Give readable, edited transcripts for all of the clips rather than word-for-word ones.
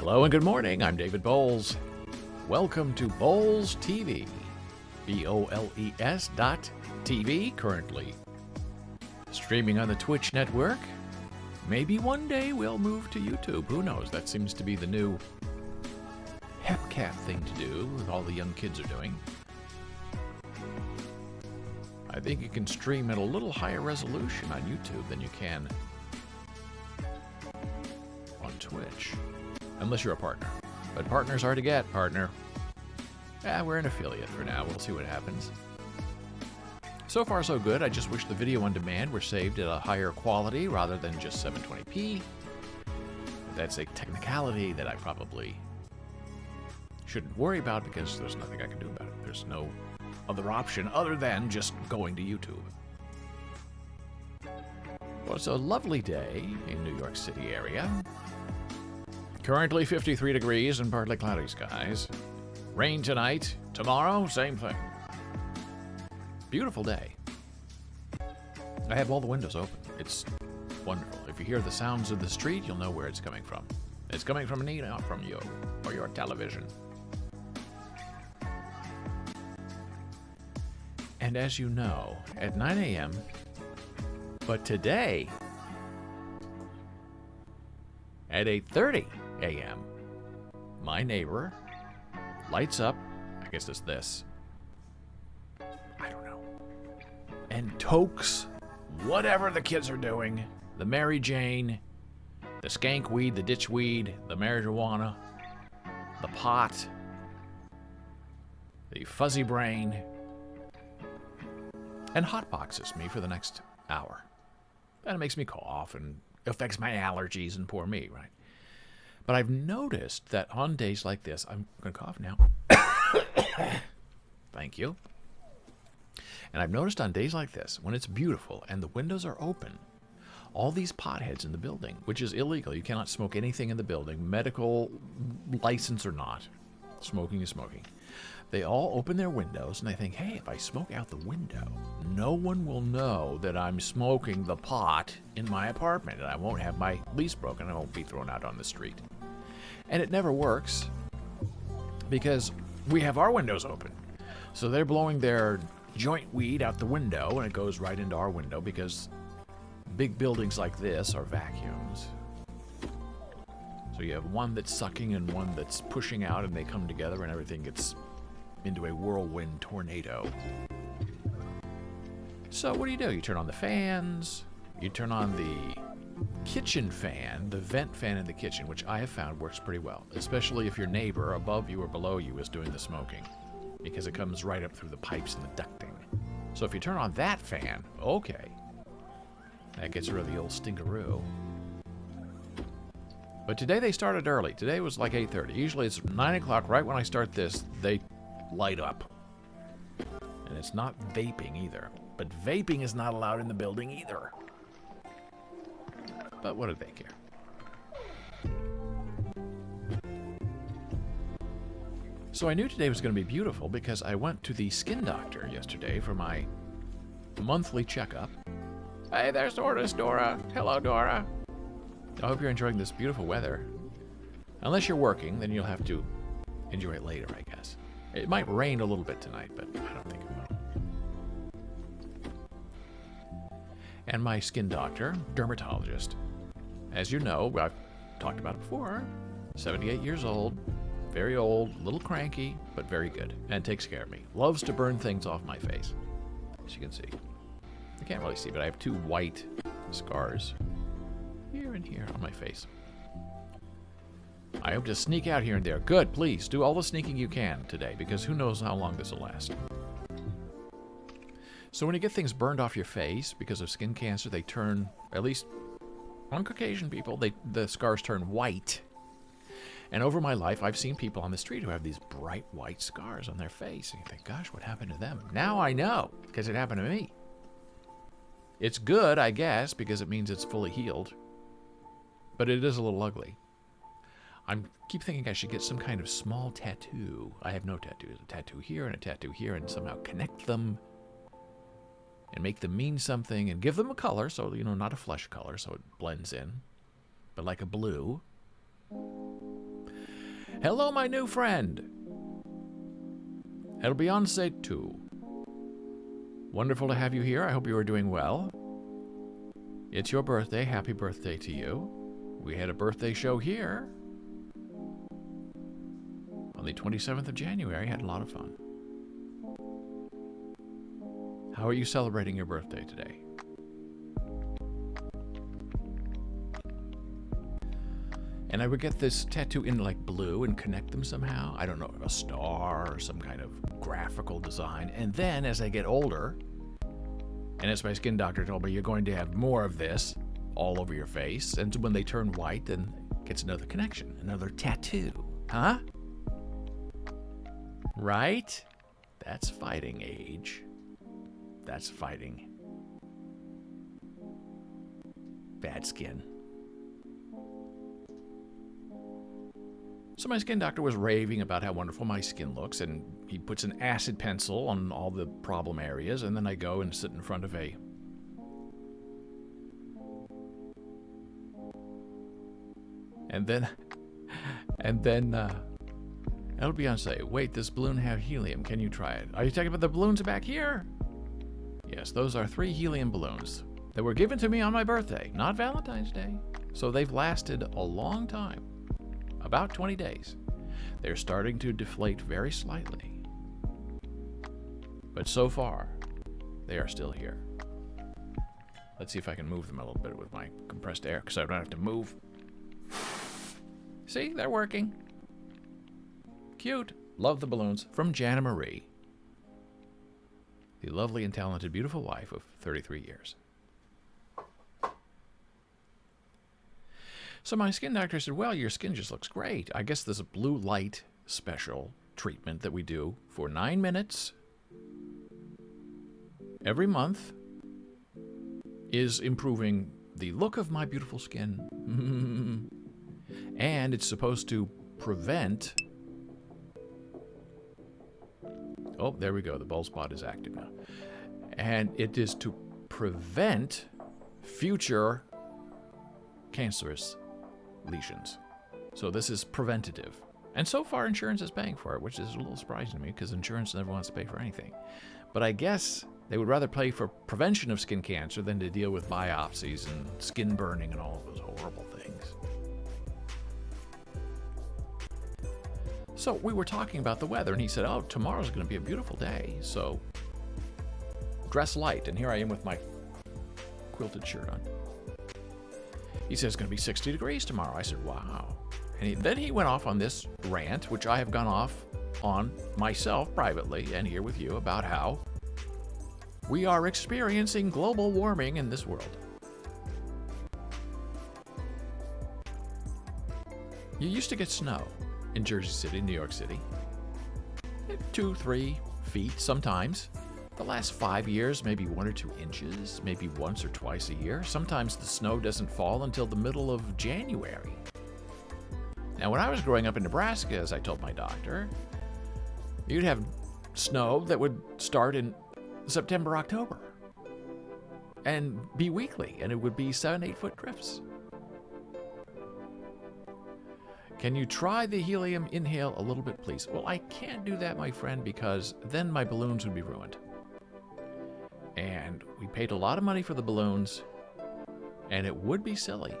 Hello and good morning, I'm David Boles. Welcome to Boles TV, BOLES.TV, currently streaming on the Twitch network. Maybe one day we'll move to YouTube, who knows? That seems to be the new hepcat thing to do, that all the young kids are doing. I think you can stream at a little higher resolution on YouTube than you can on Twitch. Unless you're a partner. But partners are to get, partner. We're an affiliate for now. We'll see what happens. So far, so good. I just wish the video on demand were saved at a higher quality rather than just 720p. That's a technicality that I probably shouldn't worry about because there's nothing I can do about it. There's no other option other than just going to YouTube. Well, it's a lovely day in New York City area. Currently 53 degrees and partly cloudy skies. Rain tonight. Tomorrow, same thing. Beautiful day. I have all the windows open. It's wonderful. If you hear the sounds of the street, you'll know where it's coming from. It's coming from me, not from you or your television. And as you know, at 9 a.m., but today, at 8:30 a.m., my neighbor lights up, I guess it's this, I don't know, and tokes whatever the kids are doing, the Mary Jane, the skank weed, the ditch weed, the marijuana, the pot, the fuzzy brain, and hotboxes me for the next hour. And it makes me cough and affects my allergies and poor me, right? But I've noticed that on days like this, I'm going to cough now. Thank you. And I've noticed on days like this, when it's beautiful and the windows are open, all these potheads in the building, which is illegal. You cannot smoke anything in the building, medical license or not. Smoking is smoking. They all open their windows and they think, hey, if I smoke out the window, no one will know that I'm smoking the pot in my apartment and I won't have my lease broken. I won't be thrown out on the street. And it never works because we have our windows open. So they're blowing their joint weed out the window and it goes right into our window because big buildings like this are vacuums. So you have one that's sucking and one that's pushing out and they come together and everything gets into a whirlwind tornado. So what do? You turn on the fans, you turn on the kitchen fan, the vent fan in the kitchen, which I have found works pretty well, especially if your neighbor above you or below you is doing the smoking, because it comes right up through the pipes and the ducting. So if you turn on that fan, okay, that gets rid of the old stinkeroo. But today they started early. Today was like 8:30. Usually it's 9 o'clock. Right when I start this, they light up. And it's not vaping either. But vaping is not allowed in the building either. But what do they care? So I knew today was going to be beautiful because I went to the skin doctor yesterday for my monthly checkup. Hey, there's Dora. Hello, Dora. I hope you're enjoying this beautiful weather. Unless you're working, then you'll have to enjoy it later, I guess. It might rain a little bit tonight, but I don't think it will. And my skin doctor, dermatologist, as you know, I've talked about it before, 78 years old, very old, a little cranky, but very good, and takes care of me. Loves to burn things off my face, as you can see. You can't really see, but I have two white scars here and here on my face. I hope to sneak out here and there. Good, please, do all the sneaking you can today, because who knows how long this will last. So when you get things burned off your face because of skin cancer, they turn, at least on Caucasian people, the scars turn white. And over my life, I've seen people on the street who have these bright white scars on their face. And you think, gosh, what happened to them? Now I know, because it happened to me. It's good, I guess, because it means it's fully healed. But it is a little ugly. I keep thinking I should get some kind of small tattoo. I have no tattoos. A tattoo here and a tattoo here, and somehow connect them and make them mean something and give them a color, so, you know, not a flesh color, so it blends in, but like a blue. Hello, my new friend. El Beyonce 2. Wonderful to have you here. I hope you are doing well. It's your birthday. Happy birthday to you. We had a birthday show here on the 27th of January. Had a lot of fun. How are you celebrating your birthday today? And I would get this tattoo in like blue and connect them somehow. I don't know, a star or some kind of graphical design. And then as I get older, and as my skin doctor told me, you're going to have more of this all over your face. And when they turn white, then it gets another connection, another tattoo. Huh? Right? That's fighting age. That's fighting bad skin. So my skin doctor was raving about how wonderful my skin looks, and he puts an acid pencil on all the problem areas, and then I go and sit in front of a and then El Beyonce, wait, this balloon have helium. Can you try it? Are you talking about the balloons back here? Yes, those are 3 helium balloons that were given to me on my birthday, not Valentine's Day. So they've lasted a long time. About 20 days. They're starting to deflate very slightly. But so far, they are still here. Let's see if I can move them a little bit with my compressed air, because I don't have to move. See, they're working. Cute. Love the balloons. From Jana Marie, the lovely and talented, beautiful wife of 33 years. So my skin doctor said, well, your skin just looks great. I guess there's a blue light special treatment that we do for 9 minutes every month is improving the look of my beautiful skin. And it's supposed to prevent... Oh, there we go. The bald spot is active now. And it is to prevent future cancerous lesions. So this is preventative. And so far, insurance is paying for it, which is a little surprising to me because insurance never wants to pay for anything. But I guess they would rather pay for prevention of skin cancer than to deal with biopsies and skin burning and all of those horrible things. So we were talking about the weather, and he said, oh, tomorrow's going to be a beautiful day, so dress light. And here I am with my quilted shirt on. He says it's going to be 60 degrees tomorrow. I said, wow. And then he went off on this rant, which I have gone off on myself privately and here with you, about how we are experiencing global warming in this world. You used to get snow in Jersey City, New York City. 2-3 feet sometimes. The last 5 years, maybe 1 or 2 inches, maybe once or twice a year. Sometimes the snow doesn't fall until the middle of January. Now, when I was growing up in Nebraska, as I told my doctor, you'd have snow that would start in September, October, and be weekly, and it would be 7-8 foot drifts. Can you try the helium inhale a little bit, please? Well, I can't do that, my friend, because then my balloons would be ruined. And we paid a lot of money for the balloons, and it would be silly.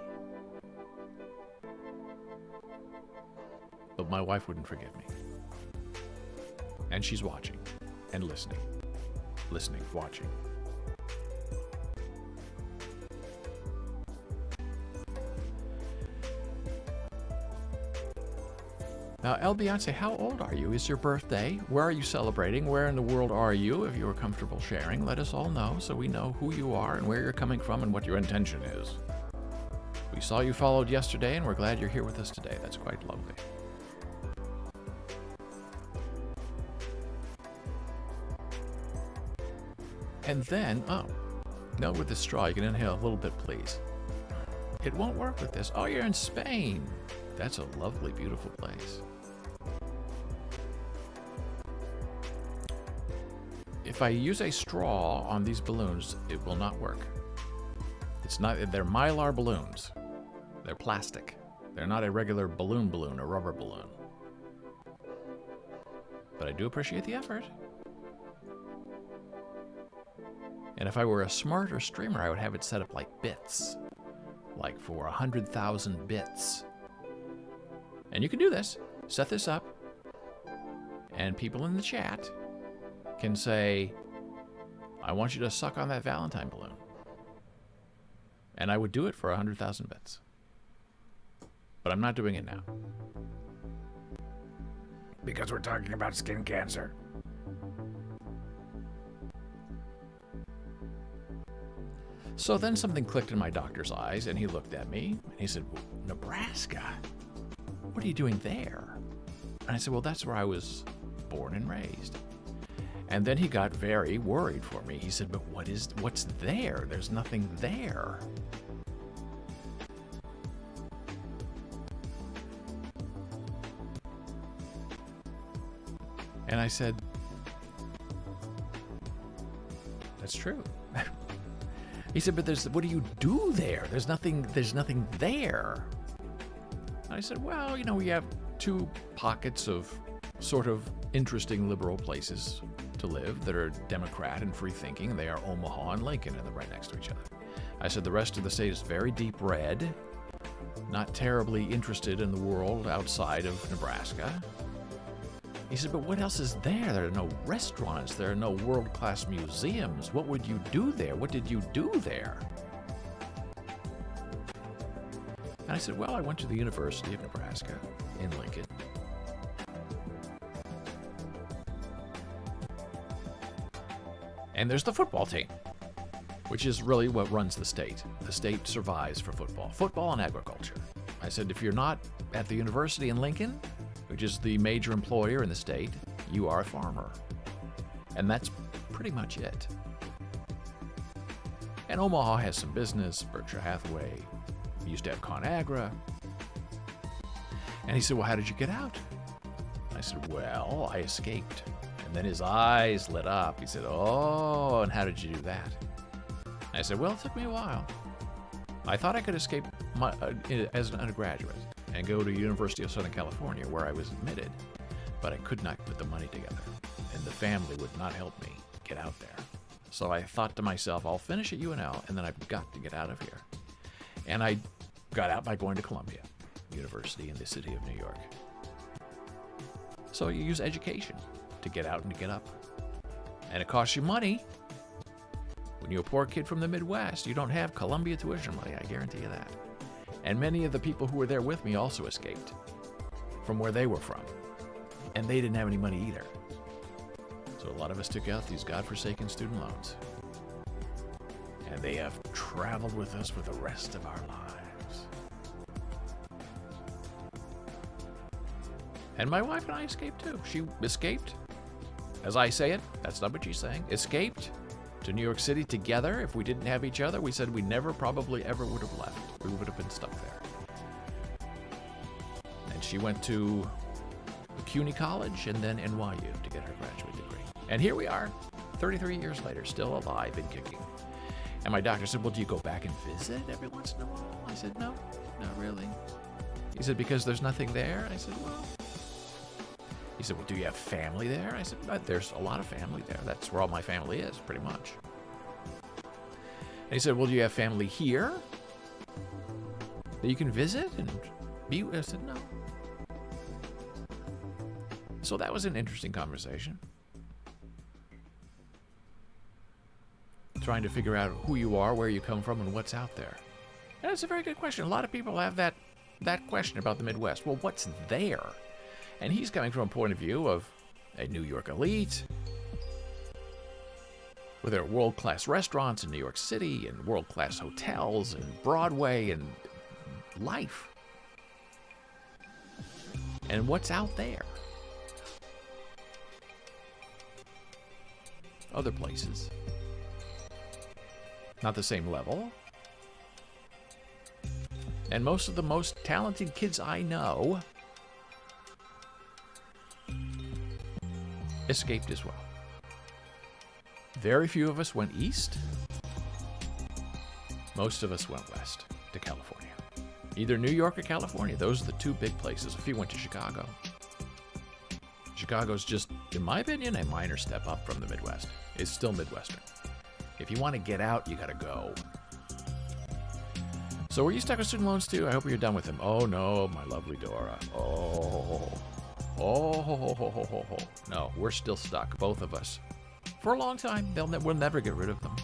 But my wife wouldn't forgive me. And she's watching and listening, watching. Now, El Beyonce, how old are you? Is your birthday? Where are you celebrating? Where in the world are you? If you are comfortable sharing, let us all know so we know who you are and where you're coming from and what your intention is. We saw you followed yesterday, and we're glad you're here with us today. That's quite lovely. And then, oh, no, with the straw, you can inhale a little bit, please. It won't work with this. Oh, you're in Spain. That's a lovely, beautiful place. If I use a straw on these balloons, it will not work. It's not, they're Mylar balloons. They're plastic. They're not a regular balloon, a rubber balloon. but I do appreciate the effort. And if I were a smarter streamer, I would have it set up like bits. Like for 100,000 bits. And you can do this. Set this up. And people in the chat can say, I want you to suck on that Valentine balloon. And I would do it for 100,000 bits. But I'm not doing it now. Because we're talking about skin cancer. So then something clicked in my doctor's eyes, and he looked at me, and he said, well, Nebraska? What are you doing there? And I said, well, that's where I was born and raised. And then he got very worried for me. He said, but what's there? There's nothing there. And I said, that's true. He said, but what do you do there? There's nothing there. And I said, well, we have two pockets of sort of interesting liberal places to live that are Democrat and free thinking. They are Omaha and Lincoln, and they're right next to each other. I said, the rest of the state is very deep red, not terribly interested in the world outside of Nebraska. He said, but what else is there? There are no restaurants. There are no world-class museums. What would you do there? What did you do there? And I said, well, I went to the University of Nebraska in Lincoln. And there's the football team, which is really what runs the state. The state survives for football. Football and agriculture. I said, if you're not at the university in Lincoln, which is the major employer in the state, you are a farmer. And that's pretty much it. And Omaha has some business, Berkshire Hathaway, used to have ConAgra. And he said, well, how did you get out? I said, well, I escaped. And then his eyes lit up. He said, oh, and how did you do that? I said, well, it took me a while. I thought I could escape as an undergraduate and go to University of Southern California, where I was admitted, but I could not put the money together, and the family would not help me get out there. So I thought to myself, I'll finish at UNL, and then I've got to get out of here. And I got out by going to Columbia University in the city of New York. So you use education to get out and to get up. And it costs you money. When you're a poor kid from the Midwest, you don't have Columbia tuition money, I guarantee you that. And many of the people who were there with me also escaped from where they were from. And they didn't have any money either. So a lot of us took out these godforsaken student loans. And they have traveled with us for the rest of our lives. And my wife and I escaped too. She escaped, as I say it, that's not what she's saying, escaped to New York City together. If we didn't have each other, we said we never probably ever would have left. We would have been stuck there. And she went to CUNY College and then NYU to get her graduate degree. And here we are, 33 years later, still alive and kicking. And my doctor said, well, do you go back and visit every once in a while? I said, no, not really. He said, because there's nothing there? I said, well. He said, well, do you have family there? I said, there's a lot of family there. That's where all my family is, pretty much. And he said, well, do you have family here that you can visit and be with? I said, no. So that was an interesting conversation. Trying to figure out who you are, where you come from, and what's out there. And it's a very good question. A lot of people have that question about the Midwest. Well, what's there? And he's coming from a point of view of a New York elite, where there are world-class restaurants in New York City and world-class hotels and Broadway and life. And what's out there? Other places. Not the same level. And most of the most talented kids I know escaped as well. Very few of us went east. Most of us went west to California. Either New York or California. Those are the two big places. A few went to Chicago. Chicago's just, in my opinion, a minor step up from the Midwest. It's still Midwestern. If you want to get out, you got to go. So were you stuck with student loans too? I hope you're done with them. Oh no, my lovely Dora. No, we're still stuck, both of us. For a long time. We'll never get rid of them.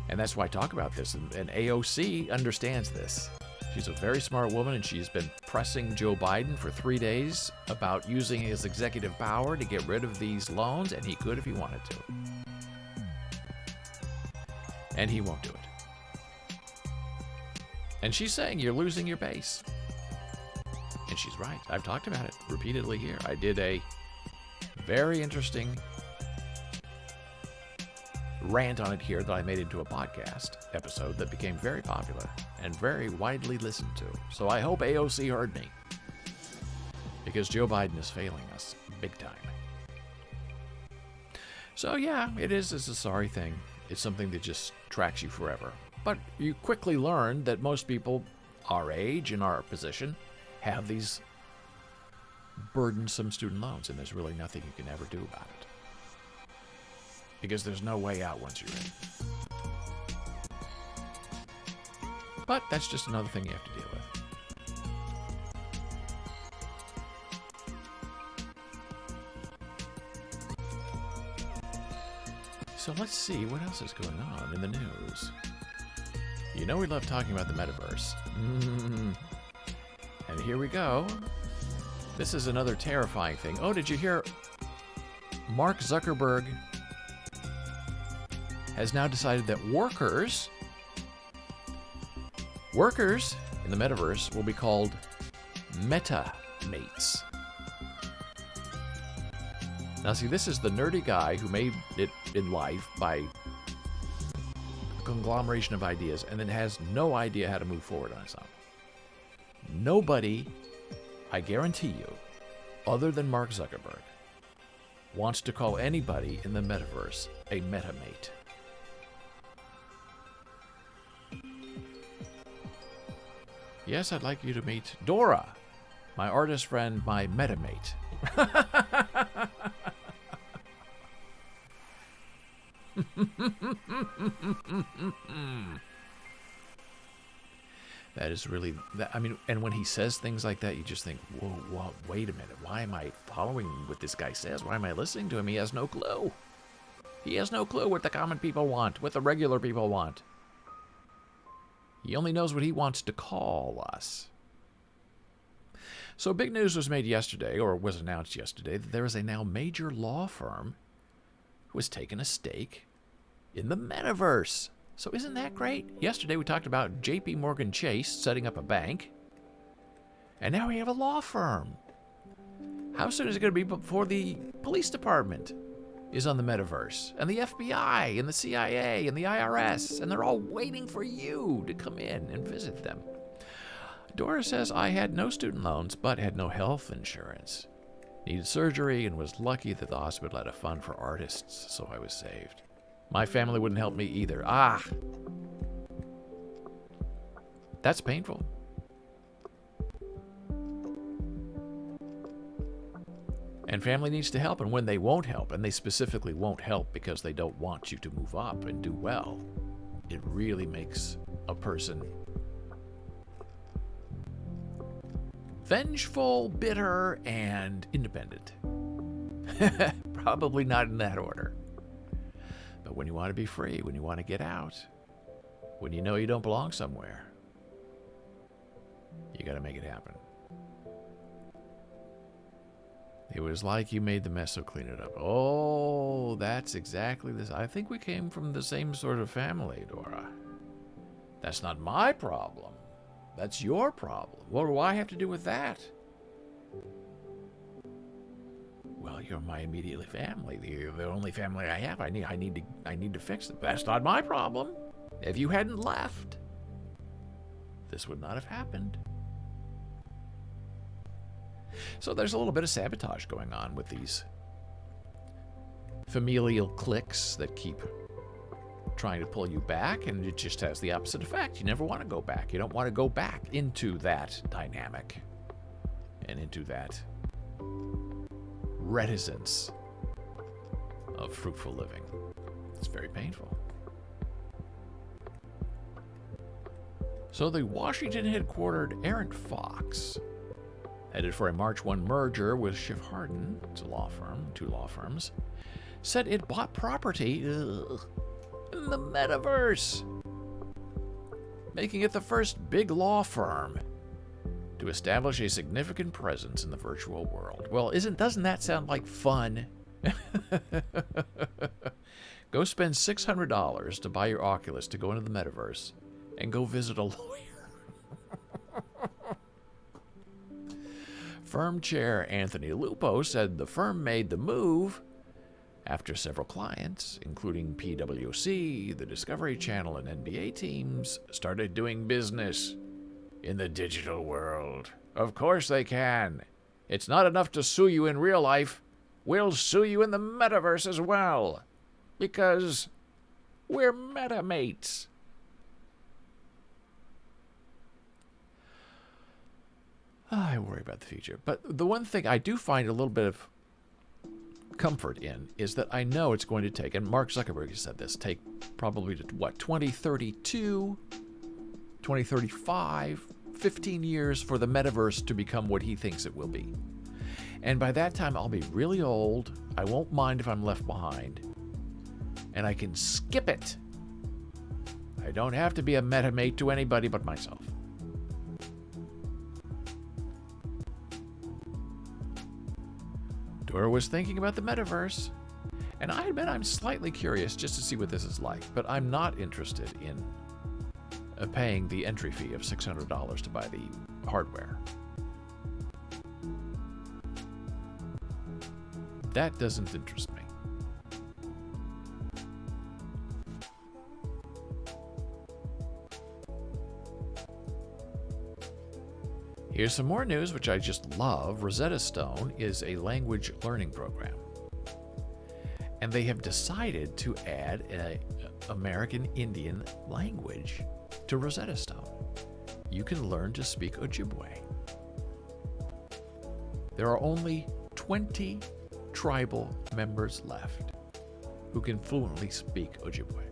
And that's why I talk about this. And AOC understands this. She's a very smart woman, and she's been pressing Joe Biden for 3 days about using his executive power to get rid of these loans, and he could if he wanted to. And he won't do it. And she's saying you're losing your base. And she's right. I've talked about it repeatedly here. I did a very interesting rant on it here that I made into a podcast episode that became very popular and very widely listened to. So I hope AOC heard me, because Joe Biden is failing us big time. So yeah, it's a sorry thing. It's something that just tracks you forever. But you quickly learn that most people our age, in our position, have these burdensome student loans, and there's really nothing you can ever do about it. Because there's no way out once you're in. But that's just another thing you have to deal with. So let's see what else is going on in the news. You know we love talking about the metaverse. And here we go. This is another terrifying thing. Oh, did you hear? Mark Zuckerberg has now decided that workers in the metaverse will be called MetaMates. Now see, this is the nerdy guy who made it in life by a conglomeration of ideas and then has no idea how to move forward on his own. Nobody, I guarantee you, other than Mark Zuckerberg, wants to call anybody in the metaverse a MetaMate. Yes, I'd like you to meet Dora, my artist friend, my MetaMate. That is really, I mean, and when he says things like that, you just think, whoa, wait a minute. Why am I following what this guy says? Why am I listening to him? He has no clue. He has no clue what the common people want, what the regular people want. He only knows what he wants to call us. So big news was made yesterday, or was announced yesterday, that there is a now major law firm who has taken a stake in the metaverse. So isn't that great? Yesterday we talked about JP Morgan Chase setting up a bank. And now we have a law firm. How soon is it going to be before the police department is on the metaverse, and the FBI, and the CIA, and the IRS, and they're all waiting for you to come in and visit them. Dora says, I had no student loans, but had no health insurance. Needed surgery, and was lucky that the hospital had a fund for artists, so I was saved. My family wouldn't help me either. That's painful. And family needs to help, and when they won't help, and they specifically won't help because they don't want you to move up and do well, it really makes a person vengeful, bitter, and independent. Probably not in that order. But when you want to be free, when you want to get out, when you know you don't belong somewhere, you got to make it happen. It was like you made the mess, so clean it up. Oh, that's exactly this. I think we came from the same sort of family, Dora. That's not my problem. That's your problem. What do I have to do with that? Well, you're my immediate family. You're the only family I have. I need to fix it. That's not my problem. If you hadn't left, this would not have happened. So there's a little bit of sabotage going on with these familial cliques that keep trying to pull you back, and it just has the opposite effect. You never want to go back. You don't want to go back into that dynamic and into that reticence of fruitful living. It's very painful. So the Washington headquartered Errant Fox, headed for a March 1 merger with Schiff Hardin, it's a law firm, two law firms, said it bought property in the metaverse, making it the first big law firm to establish a significant presence in the virtual world. Well, doesn't that sound like fun? Go spend $600 to buy your Oculus to go into the metaverse and go visit a lawyer. Firm chair Anthony Lupo said the firm made the move after several clients, including PwC, the Discovery Channel, and NBA teams, started doing business in the digital world. Of course they can. It's not enough to sue you in real life. We'll sue you in the metaverse as well. Because we're MetaMates. I worry about the future. But the one thing I do find a little bit of comfort in is that I know it's going to take, and Mark Zuckerberg has said this, take probably to 2032, 2035, 15 years for the metaverse to become what he thinks it will be. And by that time, I'll be really old. I won't mind if I'm left behind. And I can skip it. I don't have to be a metamate to anybody but myself. Dora was thinking about the metaverse. And I admit I'm slightly curious just to see what this is like. But I'm not interested in paying the entry fee of $600 to buy the hardware. That doesn't interest me. Here's some more news, which I just love. Rosetta Stone is a language learning program. And they have decided to add an American Indian language to Rosetta Stone. You can learn to speak Ojibwa. There are only 20 tribal members left who can fluently speak Ojibwa.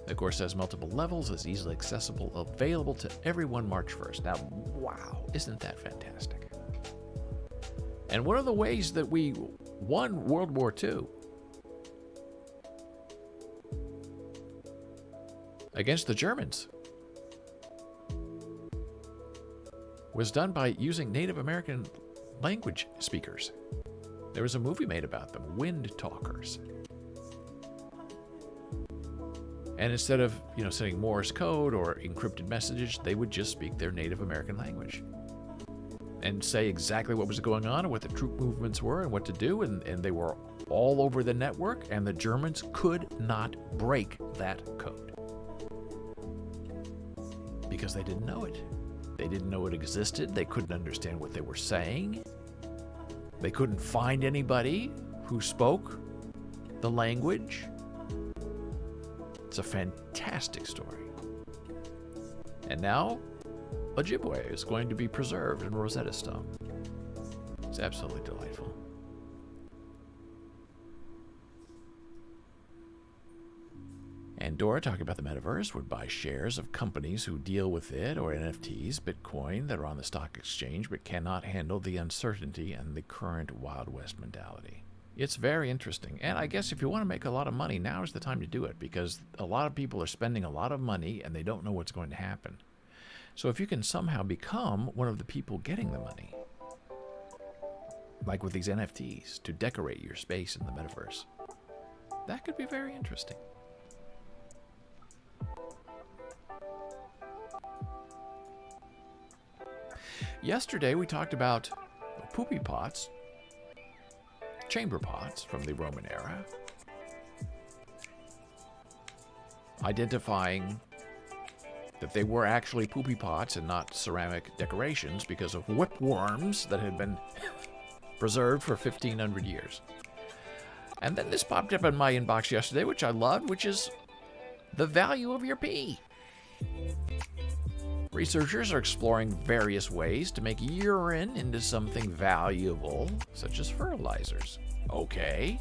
The course has multiple levels, is easily accessible, available to everyone March 1st. Now, wow, isn't that fantastic? And one of the ways that we won World War II against the Germans was done by using Native American language speakers. There was a movie made about them, Wind Talkers. And instead of, sending Morse code or encrypted messages, they would just speak their Native American language and say exactly what was going on and what the troop movements were and what to do. And they were all over the network, and the Germans could not break that code because they didn't know it. They didn't know it existed. They couldn't understand what they were saying. They couldn't find anybody who spoke the language. It's a fantastic story. And now, Ojibwa is going to be preserved in Rosetta Stone. It's absolutely delightful. And Dora, talking about the metaverse, would buy shares of companies who deal with it, or NFTs, Bitcoin, that are on the stock exchange but cannot handle the uncertainty and the current Wild West mentality. It's very interesting. And I guess if you want to make a lot of money, now is the time to do it, because a lot of people are spending a lot of money and they don't know what's going to happen. So if you can somehow become one of the people getting the money, like with these NFTs, to decorate your space in the metaverse, that could be very interesting. Yesterday we talked about poopy pots, chamber pots from the Roman era, identifying that they were actually poopy pots and not ceramic decorations because of whipworms that had been preserved for 1,500 years. And then this popped up in my inbox yesterday, which I loved, which is the value of your pee. Researchers are exploring various ways to make urine into something valuable, such as fertilizers. Okay.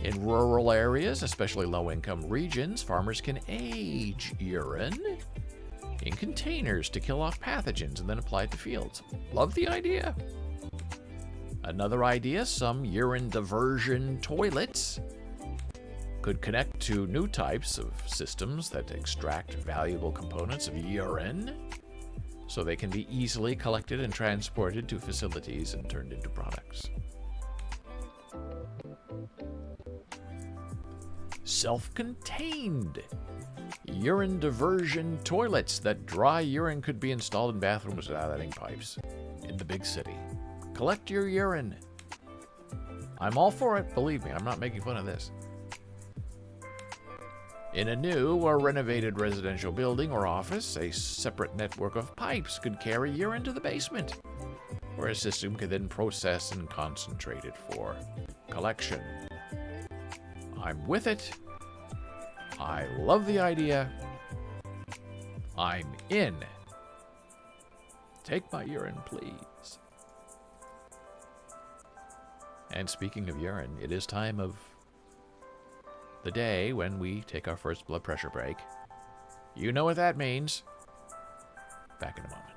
In rural areas, especially low-income regions, farmers can age urine in containers to kill off pathogens and then apply it to fields. Love the idea. Another idea, some urine diversion toilets could connect to new types of systems that extract valuable components of urine so they can be easily collected and transported to facilities and turned into products. Self-contained urine diversion toilets. That dry urine could be installed in bathrooms without adding pipes in the big city. Collect your urine. I'm all for it, believe me, I'm not making fun of this. In a new or renovated residential building or office, a separate network of pipes could carry urine to the basement, where a system could then process and concentrate it for collection. I'm with it. I love the idea. I'm in. Take my urine, please. And speaking of urine, it is time of the day when we take our first blood pressure break. You know what that means. Back in a moment.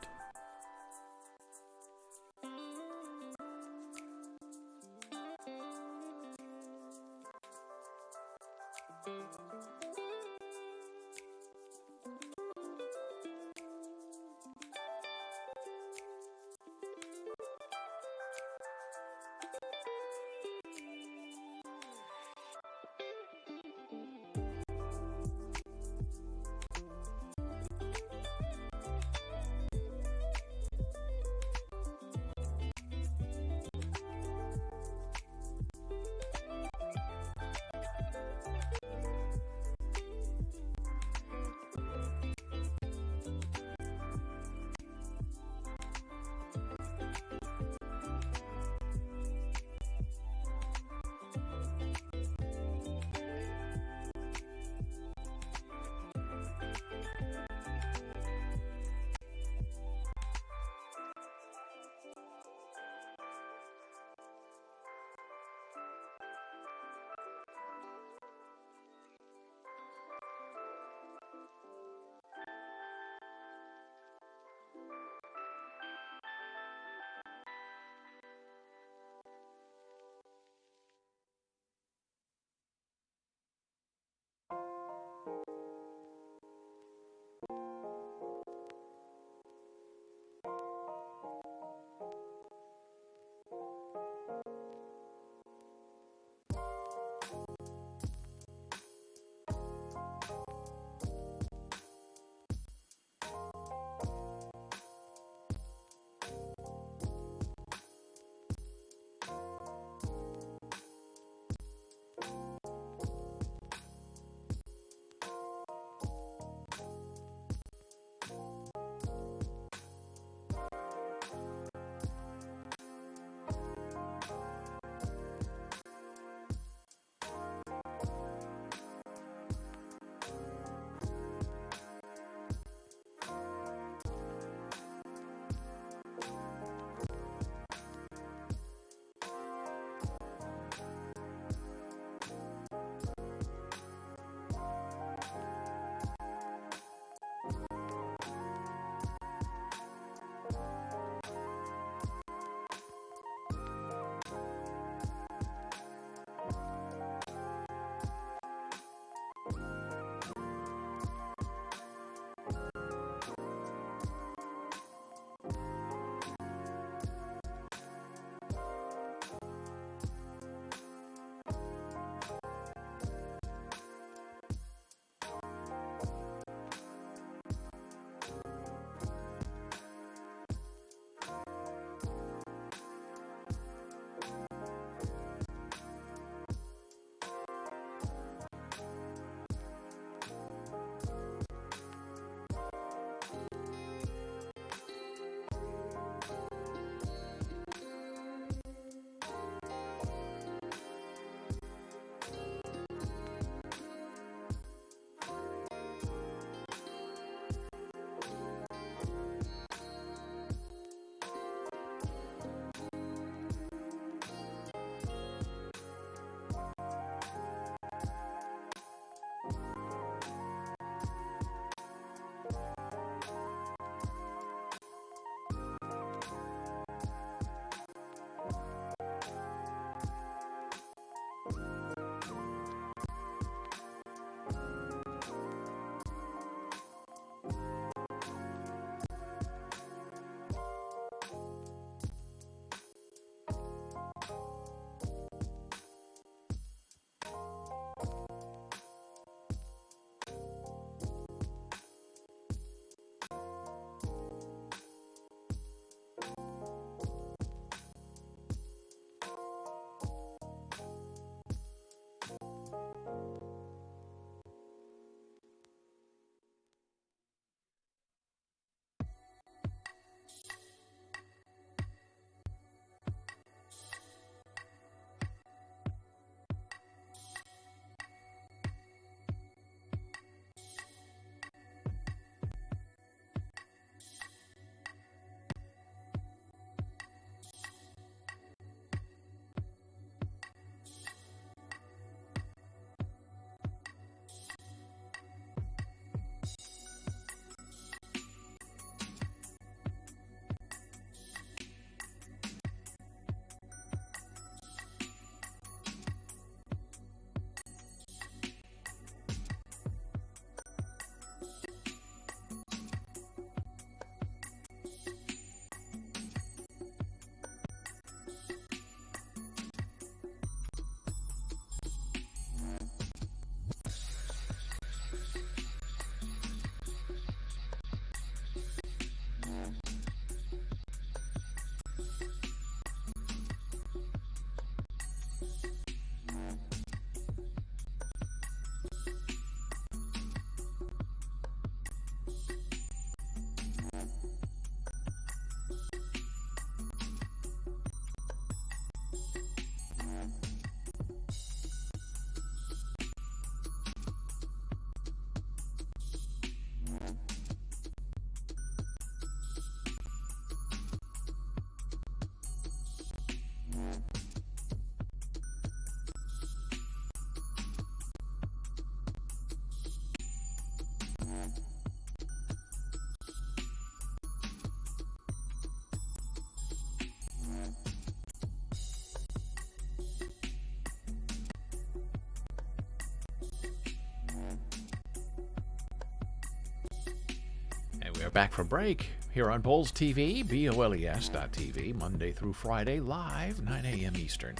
back from break here on Boles TV, BOLES.TV, Monday through Friday, live, 9 a.m. Eastern.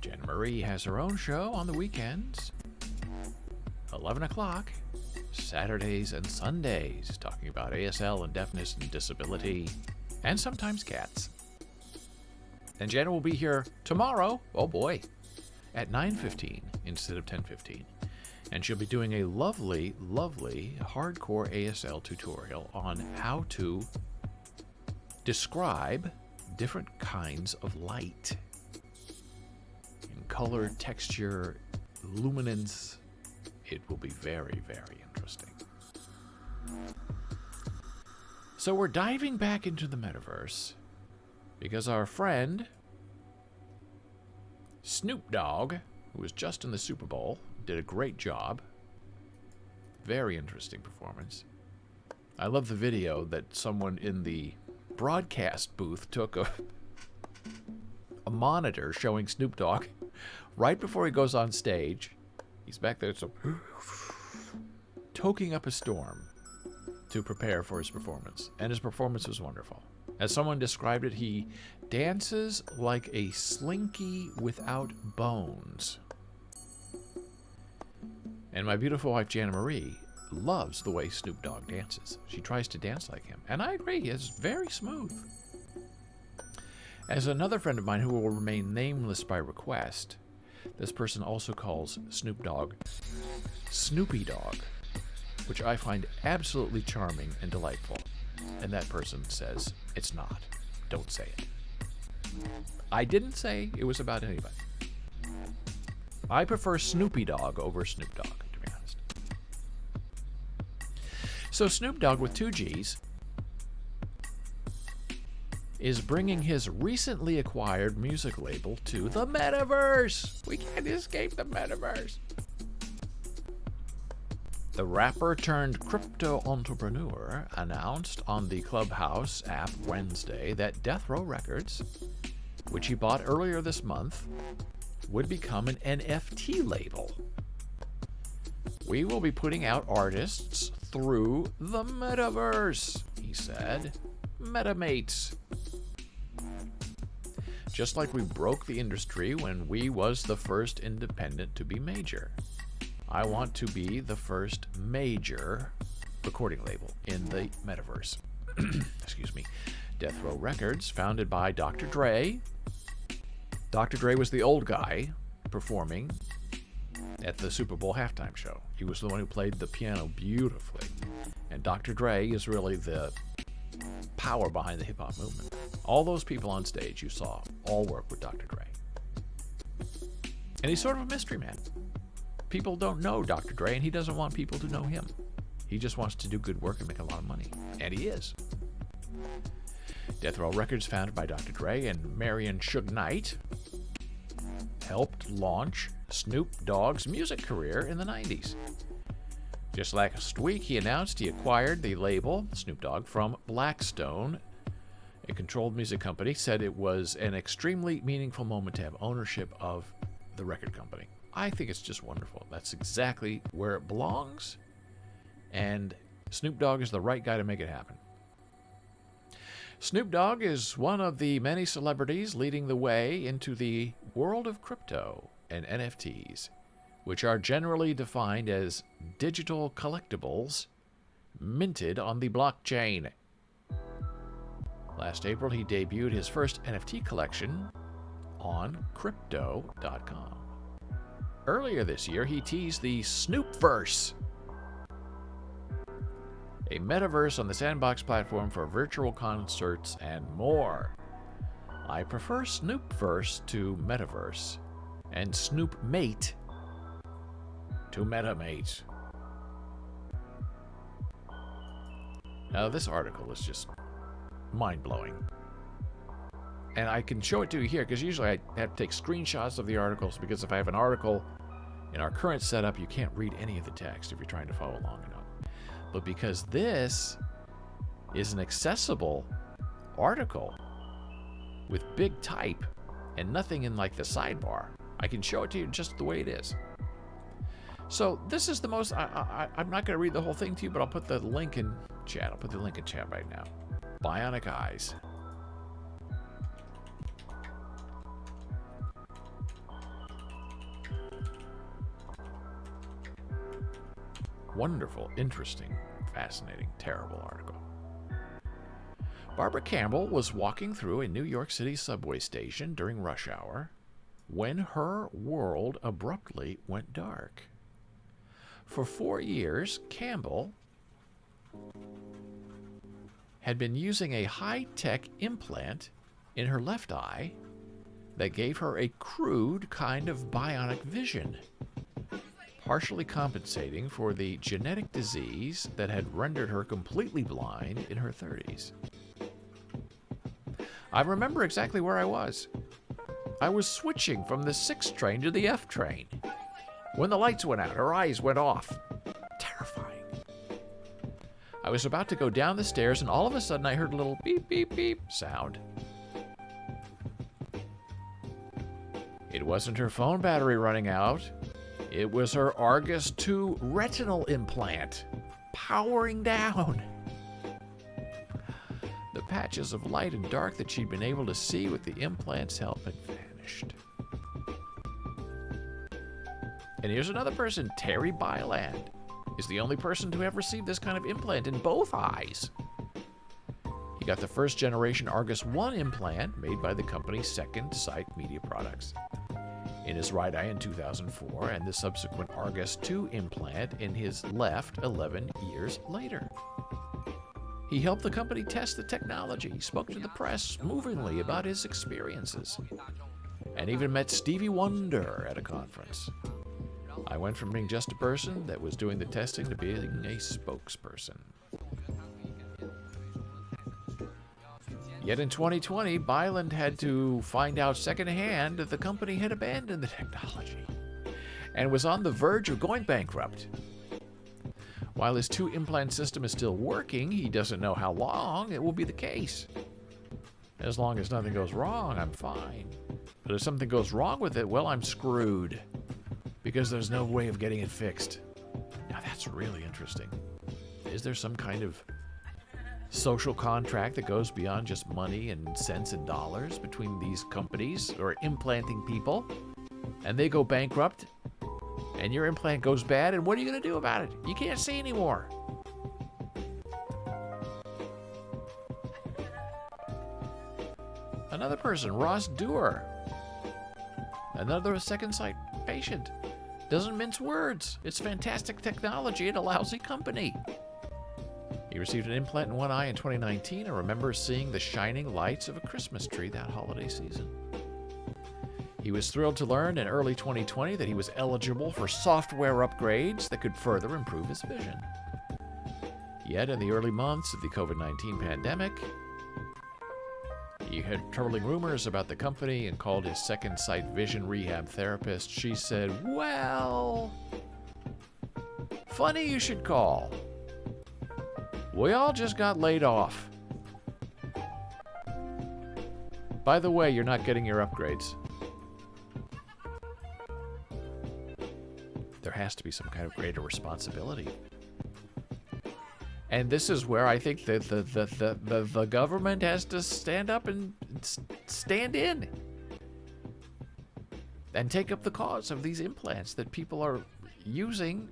Jen Marie has her own show on the weekends, 11 o'clock, Saturdays and Sundays, talking about ASL and deafness and disability, and sometimes cats. And Jen will be here tomorrow, oh boy, at 9:15 instead of 10:15. And she'll be doing a lovely, lovely hardcore ASL tutorial on how to describe different kinds of light in color, texture, luminance. It will be very, very interesting. So we're diving back into the metaverse because our friend Snoop Dogg, who was just in the Super Bowl, did a great job. Very interesting performance. I love the video that someone in the broadcast booth took of a monitor showing Snoop Dogg right before he goes on stage. He's back there toking up a storm to prepare for his performance. And his performance was wonderful. As someone described it, he dances like a slinky without bones. And my beautiful wife, Jana Marie, loves the way Snoop Dogg dances. She tries to dance like him. And I agree, it's very smooth. As another friend of mine who will remain nameless by request, this person also calls Snoop Dogg Snoopy Dogg, which I find absolutely charming and delightful. And that person says, it's not. Don't say it. I didn't say it was about anybody. I prefer Snoopy Dogg over Snoop Dogg, to be honest. So Snoop Dogg with 2 G's is bringing his recently acquired music label to the metaverse. We can't escape the metaverse. The rapper turned crypto entrepreneur announced on the Clubhouse app Wednesday that Death Row Records, which he bought earlier this month, would become an NFT label. We will be putting out artists through the metaverse, he said. MetaMates. Just like we broke the industry when we was the first independent to be major. I want to be the first major recording label in the metaverse. Excuse me. Death Row Records, founded by Dr. Dre. Dr. Dre was the old guy performing at the Super Bowl halftime show. He was the one who played the piano beautifully. And Dr. Dre is really the power behind the hip-hop movement. All those people on stage you saw all work with Dr. Dre. And he's sort of a mystery man. People don't know Dr. Dre, and he doesn't want people to know him. He just wants to do good work and make a lot of money. And he is. Death Row Records, founded by Dr. Dre and Marion Suge Knight, helped launch Snoop Dogg's music career in the 90s. Just last week, he announced he acquired the label, Snoop Dogg, from Blackstone, a controlled music company, said it was an extremely meaningful moment to have ownership of the record company. I think it's just wonderful. That's exactly where it belongs, and Snoop Dogg is the right guy to make it happen. Snoop Dogg is one of the many celebrities leading the way into the world of crypto and NFTs, which are generally defined as digital collectibles minted on the blockchain. Last April, he debuted his first NFT collection on Crypto.com. Earlier this year, he teased the SnoopVerse, a metaverse on the Sandbox platform for virtual concerts and more. I prefer SnoopVerse to Metaverse, and SnoopMate to MetaMates. Now, this article is just mind-blowing. And I can show it to you here, because usually I have to take screenshots of the articles, because if I have an article in our current setup, you can't read any of the text if you're trying to follow along or not. But because this is an accessible article with big type and nothing in like the sidebar, I can show it to you just the way it is. So this is the most, I'm not going to read the whole thing to you, but I'll put the link in chat. I'll put the link in chat right now. Bionic eyes. Wonderful, interesting, fascinating, terrible article. Barbara Campbell was walking through a New York City subway station during rush hour when her world abruptly went dark. For 4 years, Campbell had been using a high-tech implant in her left eye that gave her a crude kind of bionic vision, partially compensating for the genetic disease that had rendered her completely blind in her 30s. I remember exactly where I was. I was switching from the 6 train to the F train. When the lights went out, her eyes went off. Terrifying. I was about to go down the stairs, and all of a sudden I heard a little beep, beep, beep sound. It wasn't her phone battery running out. It was her Argus 2 retinal implant powering down. The patches of light and dark that she'd been able to see with the implant's help had vanished. And here's another person, Terry Byland, is the only person to have received this kind of implant in both eyes. He got the first generation Argus 1 implant made by the company's Second Sight Media Products in his right eye in 2004, and the subsequent Argus 2 implant in his left 11 years later. He helped the company test the technology, spoke to the press movingly about his experiences, and even met Stevie Wonder at a conference. I went from being just a person that was doing the testing to being a spokesperson. Yet in 2020, Byland had to find out secondhand that the company had abandoned the technology and was on the verge of going bankrupt. While his 2 implant system is still working, he doesn't know how long it will be the case. As long as nothing goes wrong, I'm fine. But if something goes wrong with it, well, I'm screwed, because there's no way of getting it fixed. Now that's really interesting. Is there some kind of social contract that goes beyond just money and cents and dollars between these companies or implanting people, and they go bankrupt, and your implant goes bad, and what are you going to do about it? You can't see anymore. Another person, Ross Dewar, another second sight patient, doesn't mince words. It's fantastic technology and a lousy company. He received an implant in one eye in 2019 and remembers seeing the shining lights of a Christmas tree that holiday season. He was thrilled to learn in early 2020 that he was eligible for software upgrades that could further improve his vision. Yet in the early months of the COVID-19 pandemic, he heard troubling rumors about the company and called his second sight vision rehab therapist. She said, "Well, funny you should call. We all just got laid off. By the way, you're not getting your upgrades." There has to be some kind of greater responsibility. And this is where I think that the government has to stand up and stand in and take up the cause of these implants that people are using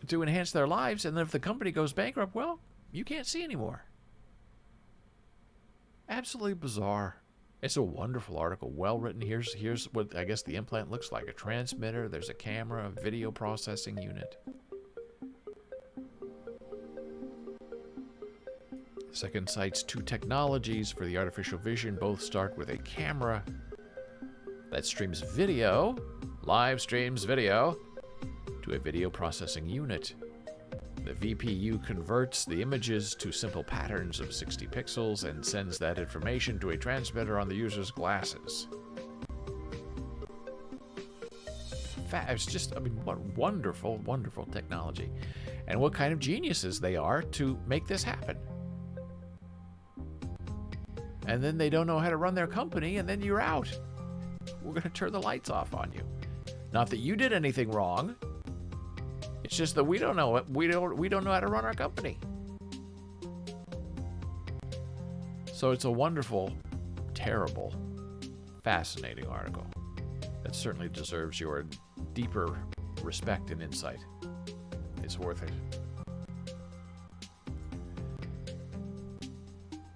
to enhance their lives. And then if the company goes bankrupt, well, you can't see anymore. Absolutely bizarre. It's a wonderful article, well written. Here's what I guess the implant looks like. A transmitter, there's a camera, a video processing unit. Second Sight's 2 technologies for the artificial vision both start with a camera that streams video, live streams video, to a video processing unit. The VPU converts the images to simple patterns of 60 pixels and sends that information to a transmitter on the user's glasses. It's just, what wonderful, wonderful technology. And what kind of geniuses they are to make this happen. And then they don't know how to run their company, and then you're out. We're going to turn the lights off on you. Not that you did anything wrong. It's just that we don't know it. We don't know how to run our company. So it's a wonderful, terrible, fascinating article that certainly deserves your deeper respect and insight. It's worth it.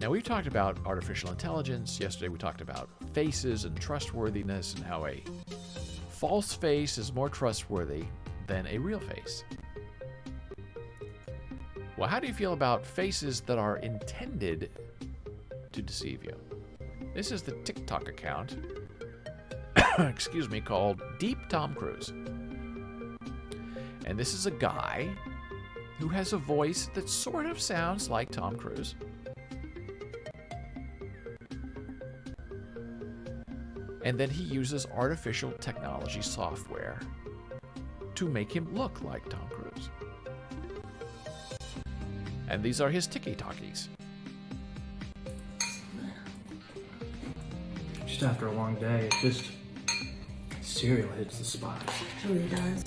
Now, we've talked about artificial intelligence. Yesterday, we talked about faces and trustworthiness and how a false face is more trustworthy than a real face. Well, how do you feel about faces that are intended to deceive you? This is the TikTok account, excuse me, called Deep Tom Cruise. And this is a guy who has a voice that sort of sounds like Tom Cruise. And then he uses artificial technology software to make him look like Tom Cruise. And these are his tiki-talkies. Just after a long day, cereal hits the spot. It really does.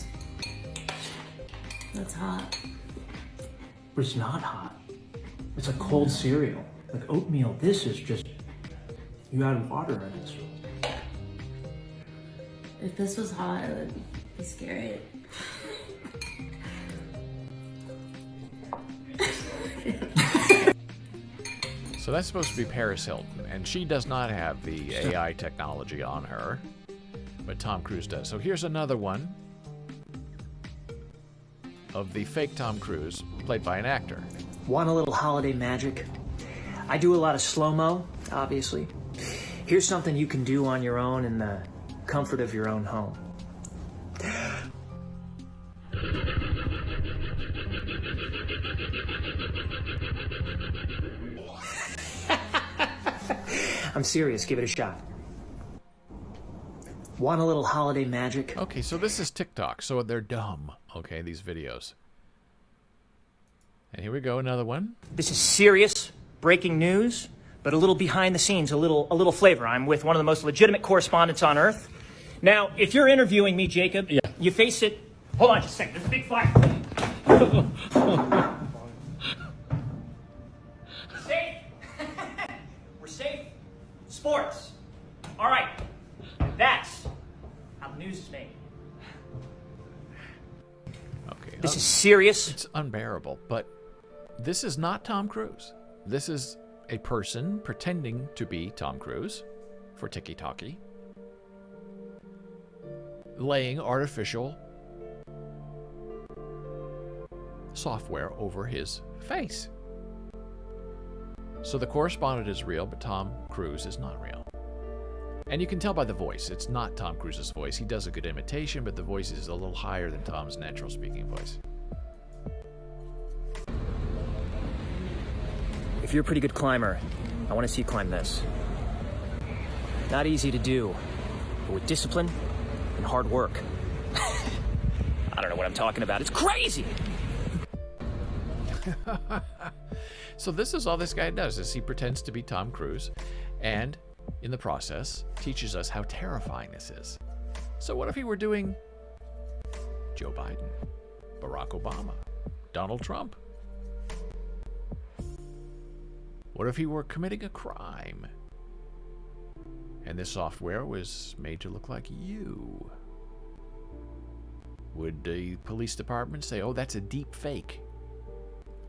That's hot. But it's not hot. It's a cold cereal. Like oatmeal, this is just, you add water in it. If this was hot, it would be scary. So that's supposed to be Paris Hilton, and she does not have the AI technology on her, but Tom Cruise does. So here's another one of the fake Tom Cruise, played by an actor. Want a little holiday magic? I do a lot of slow-mo, obviously. Here's something you can do on your own in the comfort of your own home. I'm serious, give it a shot. Want a little holiday magic? Okay, so this is TikTok, so they're dumb, okay, these videos. And here we go, another one. This is serious, breaking news, but a little behind the scenes, a little flavor. I'm with one of the most legitimate correspondents on Earth. Now, if you're interviewing me, Jacob, you face it... Hold on just a second, there's a big fire. Safe. We're safe. Sports. All right. That's how the news is made. Okay. This is serious. It's unbearable, but this is not Tom Cruise. This is a person pretending to be Tom Cruise for tiki-talkie, laying artificial software over his face. So the correspondent is real, but Tom Cruise is not real. And you can tell by the voice. It's not Tom Cruise's voice. He does a good imitation, but the voice is a little higher than Tom's natural speaking voice. If you're a pretty good climber, I want to see you climb this. Not easy to do, but with discipline and hard work. I don't know what I'm talking about. It's crazy! So this is all this guy does, is he pretends to be Tom Cruise, and in the process teaches us how terrifying this is. So what if he were doing Joe Biden, Barack Obama, Donald Trump? What if he were committing a crime and this software was made to look like you? Would the police department say, oh, that's a deep fake?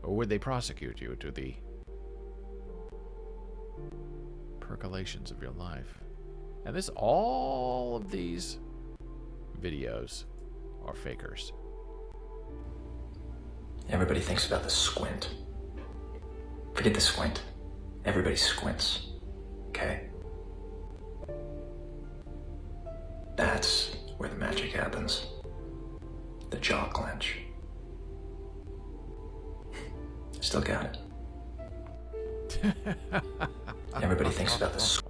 Or would they prosecute you to the percolations of your life? And all of these videos are fakers. Everybody thinks about the squint. Forget the squint. Everybody squints. Okay? That's where the magic happens. The jaw clench. Still got it. Everybody thinks about this.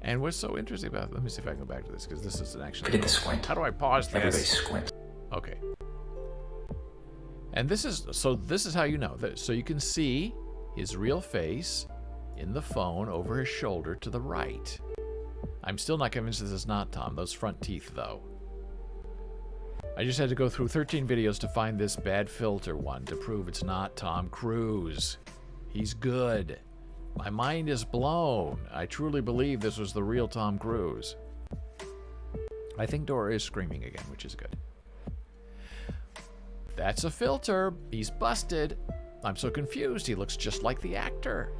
And what's so interesting about it, let me see if I can go back to this, because this is an actually... Forget the squint. How do I pause this? Everybody squint. Okay. And this is how you know. So you can see his real face in the phone over his shoulder to the right. I'm still not convinced this is not Tom. Those front teeth, though. I just had to go through 13 videos to find this bad filter one to prove it's not Tom Cruise. He's good. My mind is blown. I truly believe this was the real Tom Cruise. I think Dora is screaming again, which is good. That's a filter. He's busted. I'm so confused. He looks just like the actor.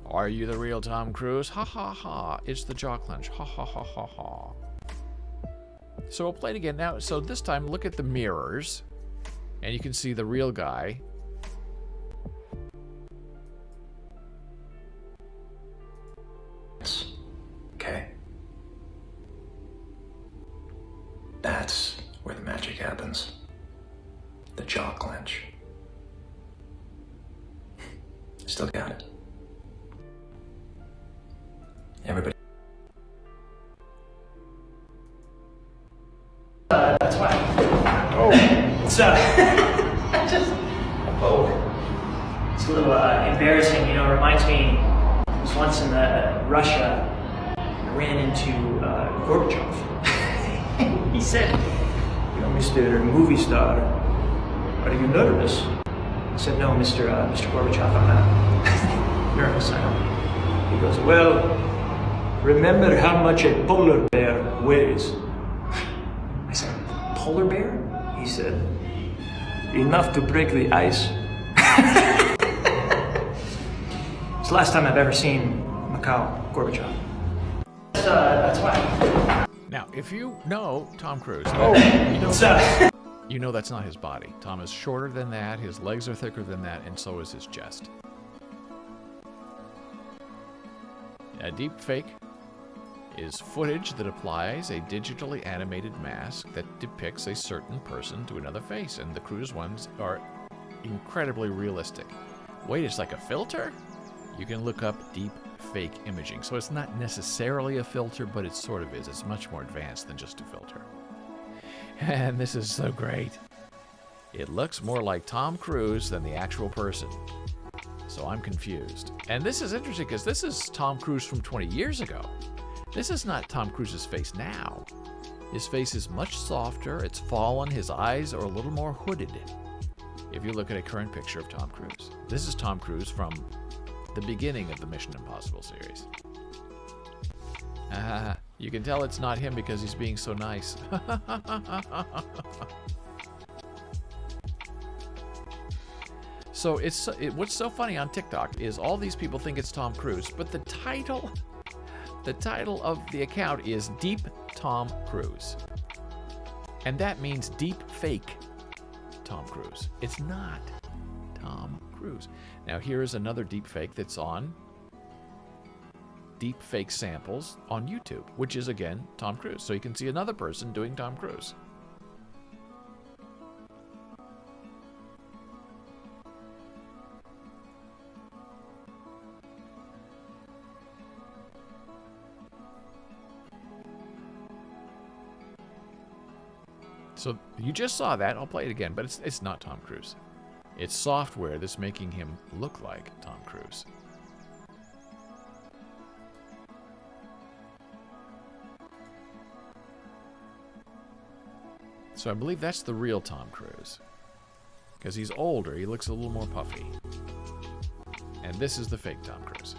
Are you the real Tom Cruise? Ha ha ha. It's the jaw clench. Ha ha ha ha ha. So we'll play it again now. So this time, look at the mirrors, and you can see the real guy. Okay. That's where the magic happens. The jaw clench. Still got it. Everybody. That's why. Oh. It's it's a little embarrassing, you know. It reminds me. I was once in Russia. I ran into Gorbachev. He said, "You know, Mr. Movie Star, are you nervous?" I said, "No, Mr. Gorbachev, I'm not nervous. I don't." He goes, "Well, remember how much a polar bear weighs." I said, "Polar bear?" He said, "Enough to break the ice." It's the last time I've ever seen Mikhail Gorbachev. That's why. Now, if you know Tom Cruise, you know that's not his body. Tom is shorter than that, his legs are thicker than that, and so is his chest. A deep fake is footage that applies a digitally animated mask that depicts a certain person to another face, and the Cruise ones are incredibly realistic. Wait, it's like a filter? You can look up deep fake imaging. So it's not necessarily a filter, but it sort of is. It's much more advanced than just a filter. And this is so great. It looks more like Tom Cruise than the actual person. So I'm confused. And this is interesting because this is Tom Cruise from 20 years ago. This is not Tom Cruise's face now. His face is much softer, it's fallen, his eyes are a little more hooded. If you look at a current picture of Tom Cruise. This is Tom Cruise from the beginning of the Mission Impossible series. You can tell it's not him because he's being so nice. So what's so funny on TikTok is all these people think it's Tom Cruise, but the title of the account is Deep Tom Cruise. And that means deep fake Tom Cruise. It's not Tom Cruise. Now here is another deep fake that's on deep fake samples on YouTube, which is again Tom Cruise. So you can see another person doing Tom Cruise. So you just saw that. I'll play it again, but it's not Tom Cruise. It's software that's making him look like Tom Cruise. So I believe that's the real Tom Cruise. Because he's older, he looks a little more puffy. And this is the fake Tom Cruise.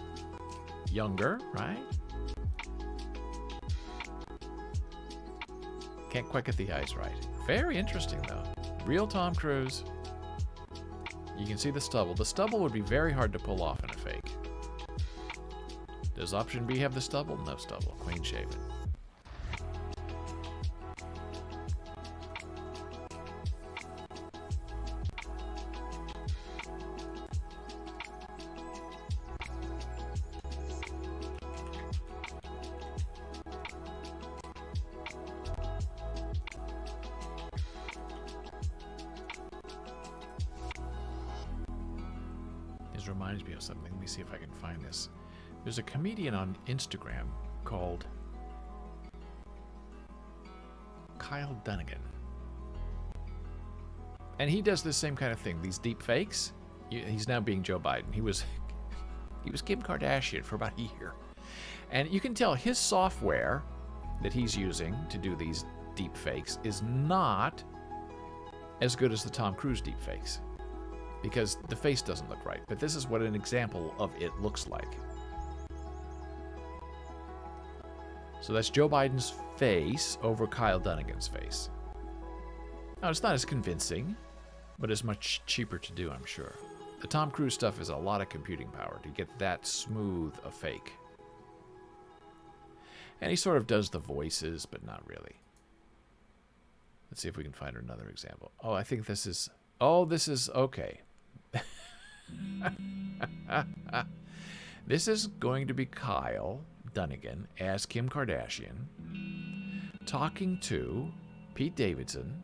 Younger, right? Can't quite get the eyes right. Very interesting, though. Real Tom Cruise. You can see the stubble. The stubble would be very hard to pull off in a fake. Does option B have the stubble? No stubble. Clean shaven. Reminds me of something. Let me see if I can find this. There's a comedian on Instagram called Kyle Dunnigan. And he does this same kind of thing. These deep fakes. He's now being Joe Biden. He was Kim Kardashian for about a year. And you can tell his software that he's using to do these deep fakes is not as good as the Tom Cruise deepfakes, because the face doesn't look right. But this is what an example of it looks like. So that's Joe Biden's face over Kyle Dunnigan's face. Now, it's not as convincing, but it's much cheaper to do, I'm sure. The Tom Cruise stuff is a lot of computing power to get that smooth a fake. And he sort of does the voices, but not really. Let's see if we can find another example. Oh, I think this is... Oh, this is... Okay. This is going to be Kyle Dunnigan as Kim Kardashian talking to Pete Davidson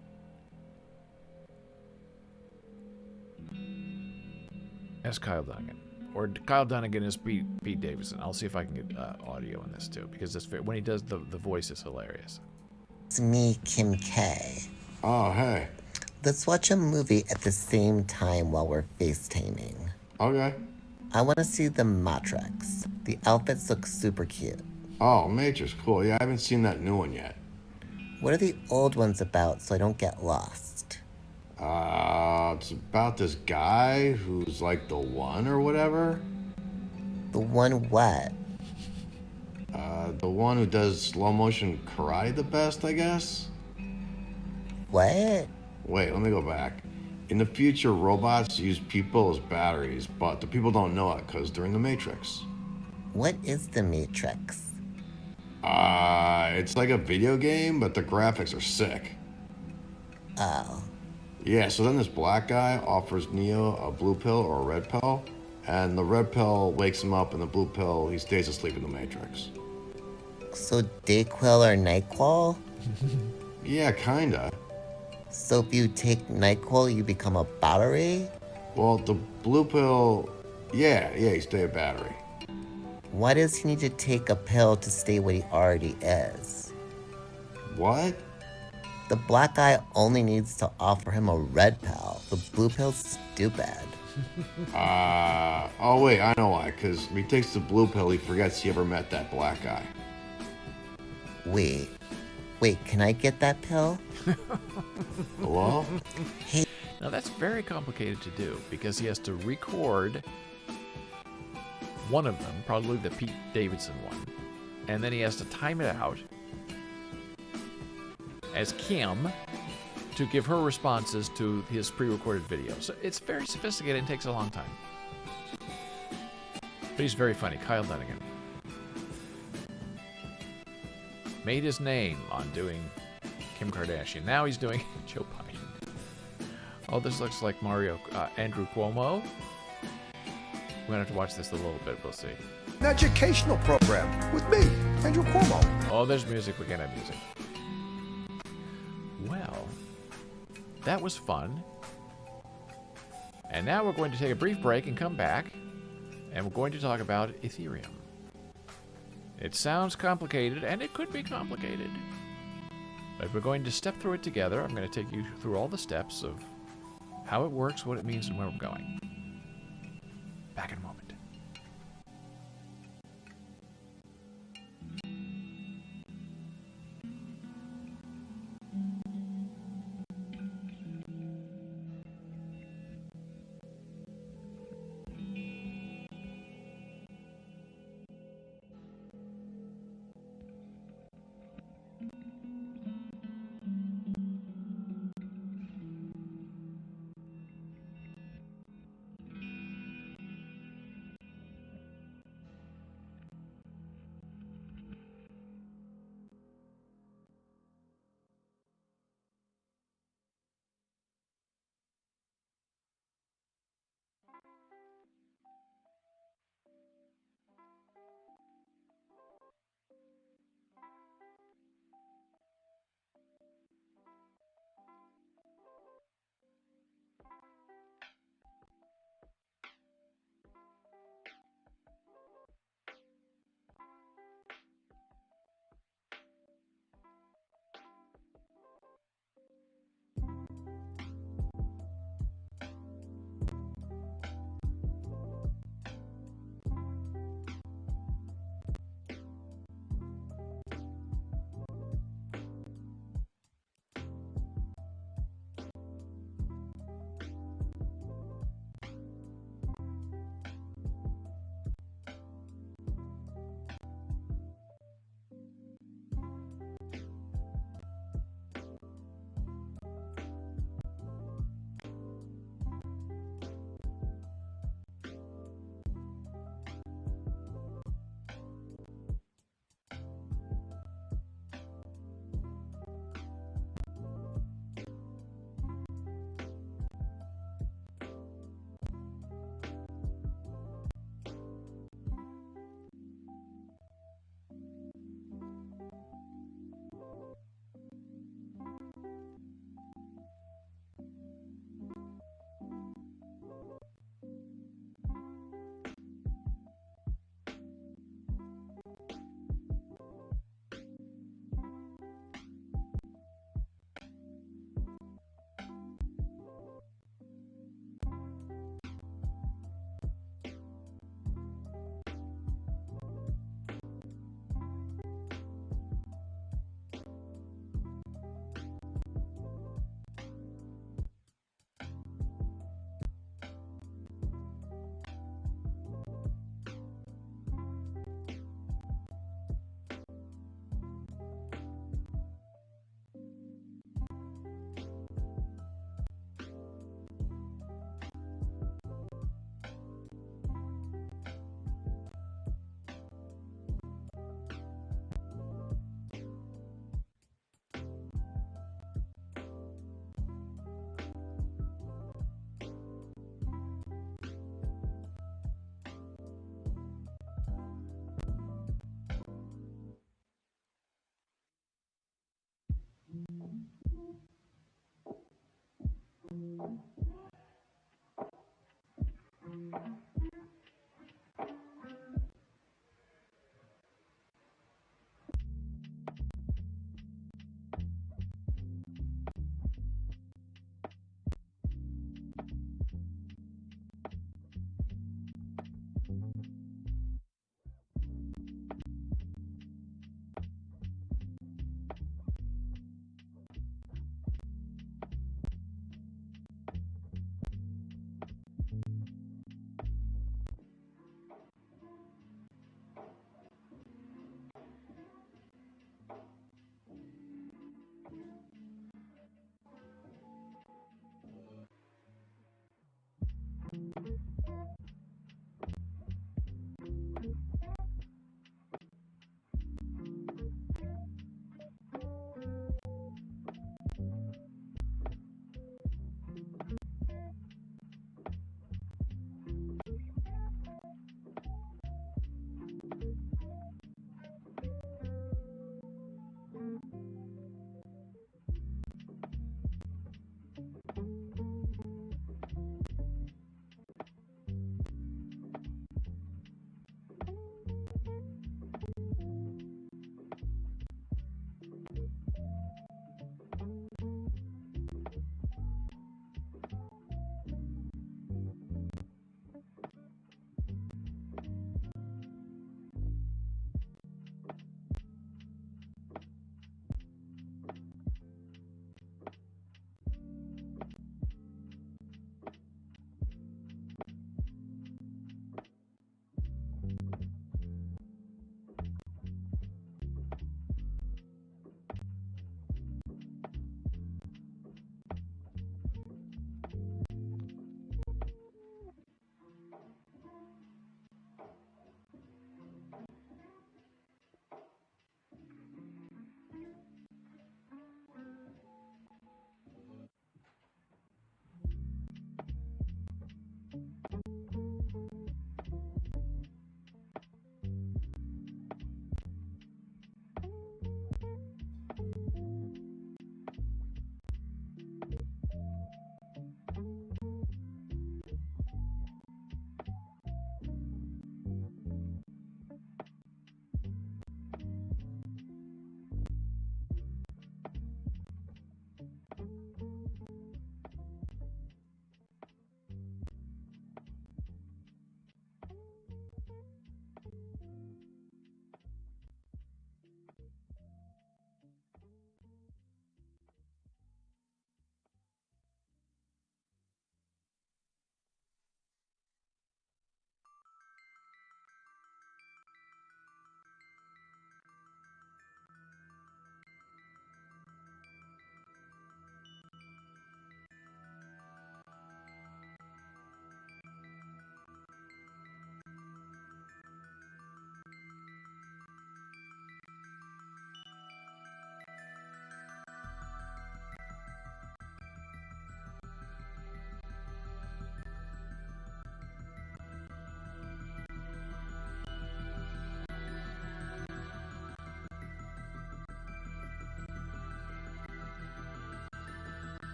as Kyle Dunnigan. Or Kyle Dunnigan is Pete Davidson. I'll see if I can get audio in this too, because this, when he does the voice is hilarious. It's me, Kim K. Oh, hey. Let's watch a movie at the same time while we're FaceTiming. Okay. I want to see the Matrix. The outfits look super cute. Oh, Matrix, cool. Yeah, I haven't seen that new one yet. What are the old ones about so I don't get lost? It's about this guy who's like the one or whatever. The one what? The one who does slow motion karate the best, I guess? What? Wait, let me go back. In the future, robots use people as batteries, but the people don't know it because they're in the Matrix. What is the Matrix? It's like a video game, but the graphics are sick. Oh. Yeah, so then this black guy offers Neo a blue pill or a red pill, and the red pill wakes him up, and the blue pill, he stays asleep in the Matrix. So Dayquil or NyQuil? Yeah, kinda. So if you take NyQuil, you become a battery? Well, the blue pill, yeah, you stay a battery. Why does he need to take a pill to stay what he already is? What? The black guy only needs to offer him a red pill. The blue pill's stupid. Oh wait, I know why. Because when he takes the blue pill, he forgets he ever met that black guy. Wait, can I get that pill? Hello? Hey. Now that's very complicated to do because he has to record one of them, probably the Pete Davidson one, and then he has to time it out as Kim to give her responses to his pre-recorded video. So it's very sophisticated and takes a long time. But he's very funny. Kyle Dunnigan made his name on doing Kim Kardashian. Now he's doing Joe Biden. Oh, this looks like Andrew Cuomo. We're going to have to watch this a little bit. We'll see. An educational program with me, Andrew Cuomo. Oh, there's music. We can have music. Well, that was fun. And now we're going to take a brief break and come back. And we're going to talk about Ethereum. It sounds complicated, and it could be complicated. But we're going to step through it together. I'm going to take you through all the steps of how it works, what it means, and where we're going. Back in a moment.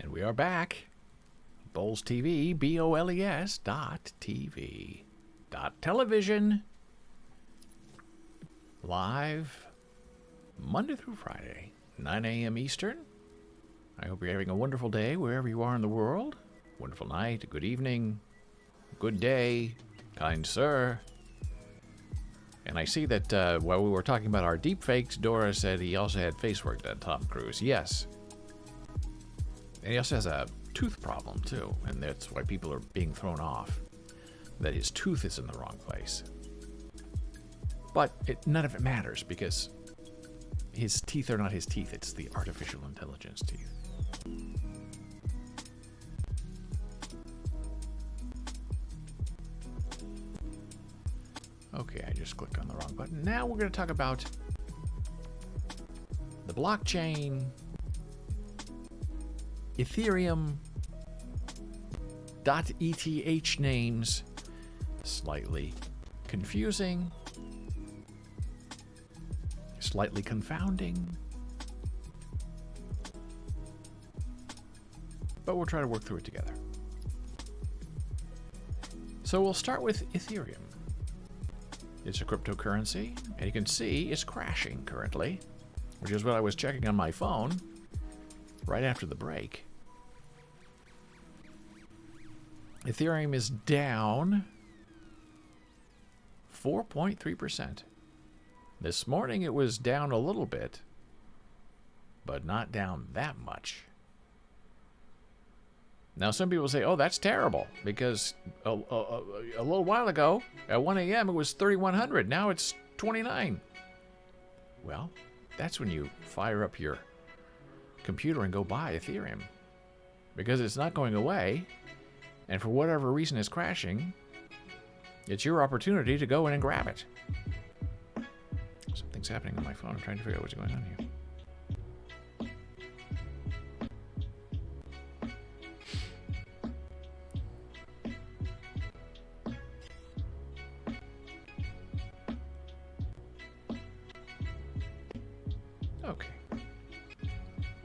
And we are back. Boles TV, BOLES .TV. .television. Live Monday through Friday, 9 a.m. Eastern. I hope you're having a wonderful day wherever you are in the world. Wonderful night, good evening, good day, kind sir. And I see that while we were talking about our deepfakes, Dora said he also had face work done, Tom Cruise. Yes. And he also has a tooth problem, too. And that's why people are being thrown off. That his tooth is in the wrong place. But none of it matters, because his teeth are not his teeth. It's the artificial intelligence teeth. Okay, I just clicked on the wrong button. Now we're going to talk about the blockchain, Ethereum, .eth names, slightly confusing, slightly confounding, but we'll try to work through it together. So we'll start with Ethereum. It's a cryptocurrency, and you can see it's crashing currently, which is what I was checking on my phone right after the break. Ethereum is down 4.3%. This morning it was down a little bit, but not down that much. Now some people say, oh, that's terrible, because a little while ago, at 1 a.m., it was 3,100. Now it's 29. Well, that's when you fire up your computer and go buy Ethereum, because it's not going away, and for whatever reason it's crashing. It's your opportunity to go in and grab it. Something's happening on my phone. I'm trying to figure out what's going on here. Okay.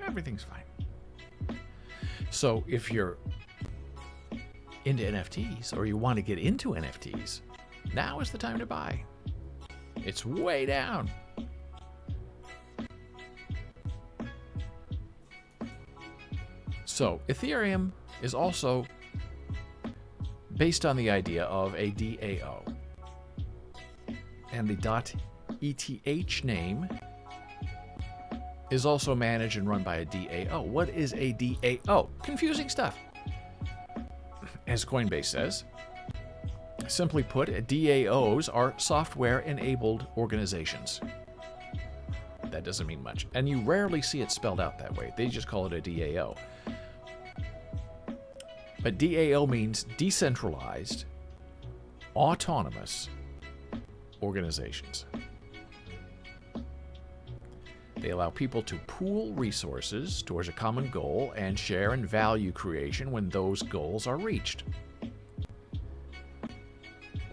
Everything's fine. So if you're into NFTs, or you want to get into NFTs, now is the time to buy. It's way down. So Ethereum is also based on the idea of a DAO. And the .eth name is also managed and run by a DAO. What is a DAO? Confusing stuff. As Coinbase says, simply put, DAOs are software-enabled organizations. That doesn't mean much. And you rarely see it spelled out that way. They just call it a DAO. But DAO means decentralized, autonomous organizations. They allow people to pool resources towards a common goal and share in value creation when those goals are reached.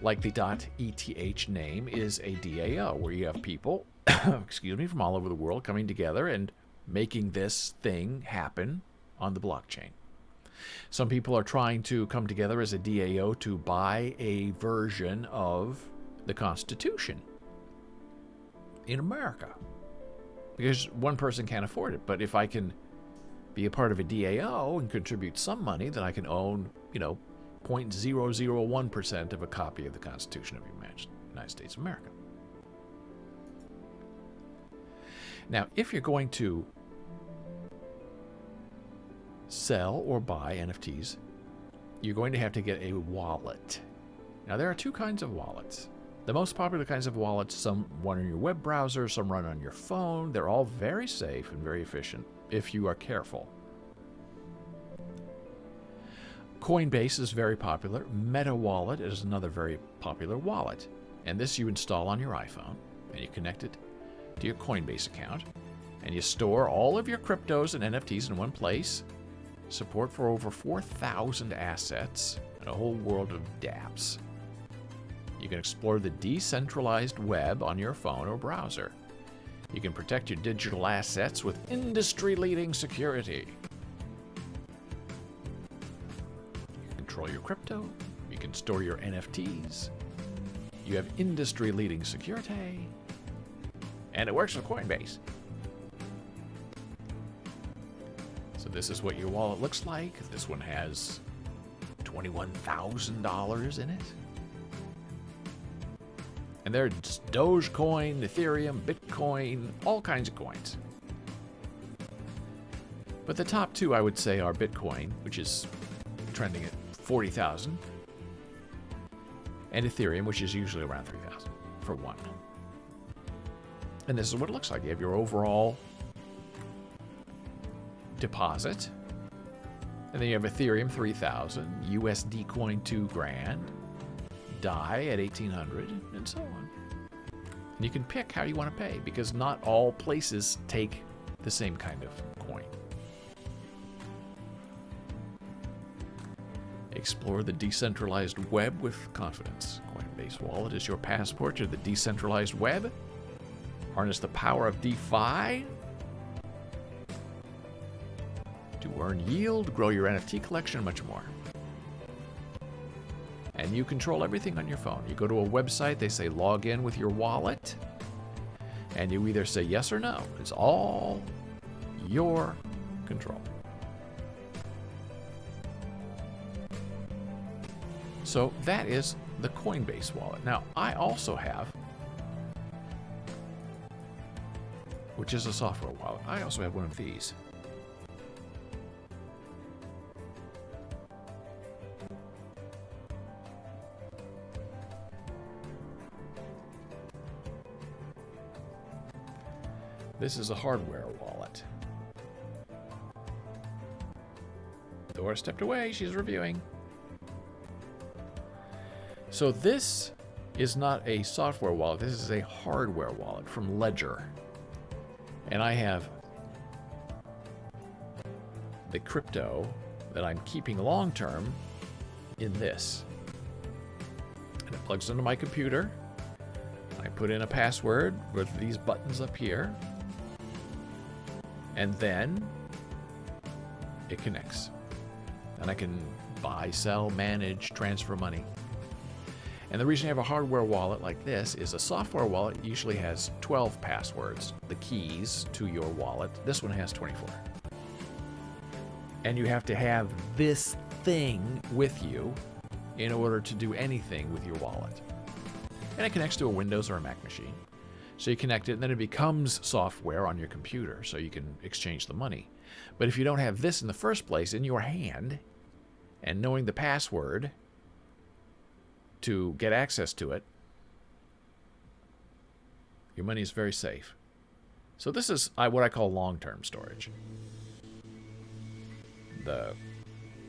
Like the .eth name is a DAO, where you have people, from all over the world coming together and making this thing happen on the blockchain. Some people are trying to come together as a DAO to buy a version of the Constitution in America, because one person can't afford it. But if I can be a part of a DAO and contribute some money, then I can own, 0.001% of a copy of the Constitution of the United States of America. Now, if you're going to sell or buy NFTs, you're going to have to get a wallet. Now, there are two kinds of wallets. The most popular kinds of wallets, some run on your web browser, some run on your phone. They're all very safe and very efficient if you are careful. Coinbase is very popular. Meta Wallet is another very popular wallet. And this you install on your iPhone, and you connect it to your Coinbase account, and you store all of your cryptos and NFTs in one place. Support for over 4,000 assets and a whole world of dApps. You can explore the decentralized web on your phone or browser. You can protect your digital assets with industry-leading security. control your crypto. You can store your NFTs. You have industry-leading security. And it works with Coinbase. So this is what your wallet looks like. This one has $21,000 in it. And there's Dogecoin, Ethereum, Bitcoin, all kinds of coins. But the top two, I would say, are Bitcoin, which is trending at 40,000, and Ethereum, which is usually around 3,000 for one. And this is what it looks like. You have your overall deposit, and then you have Ethereum 3,000, USD coin $2,000, DAI at 1,800, and so on. And you can pick how you want to pay, because not all places take the same kind of coin. Explore the decentralized web with confidence. Coinbase Wallet is your passport to the decentralized web. Harness the power of DeFi to earn yield, grow your NFT collection, and much more. And you control everything on your phone. You go to a website, they say log in with your wallet, and you either say yes or no. It's all your control. So that is the Coinbase wallet. Now, I also have, which is a software wallet, I also have one of these. This is a hardware wallet. Dora stepped away, she's reviewing. So this is not a software wallet, this is a hardware wallet from Ledger. And I have the crypto that I'm keeping long term in this. And it plugs into my computer. I put in a password with these buttons up here. And then it connects. And I can buy, sell, manage, transfer money. And the reason you have a hardware wallet like this is a software wallet usually has 12 passwords, the keys to your wallet. This one has 24. And you have to have this thing with you in order to do anything with your wallet. And it connects to a Windows or a Mac machine. So you connect it, and then it becomes software on your computer, so you can exchange the money. But if you don't have this in the first place in your hand, and knowing the password to get access to it, your money is very safe. So this is what I call long-term storage. The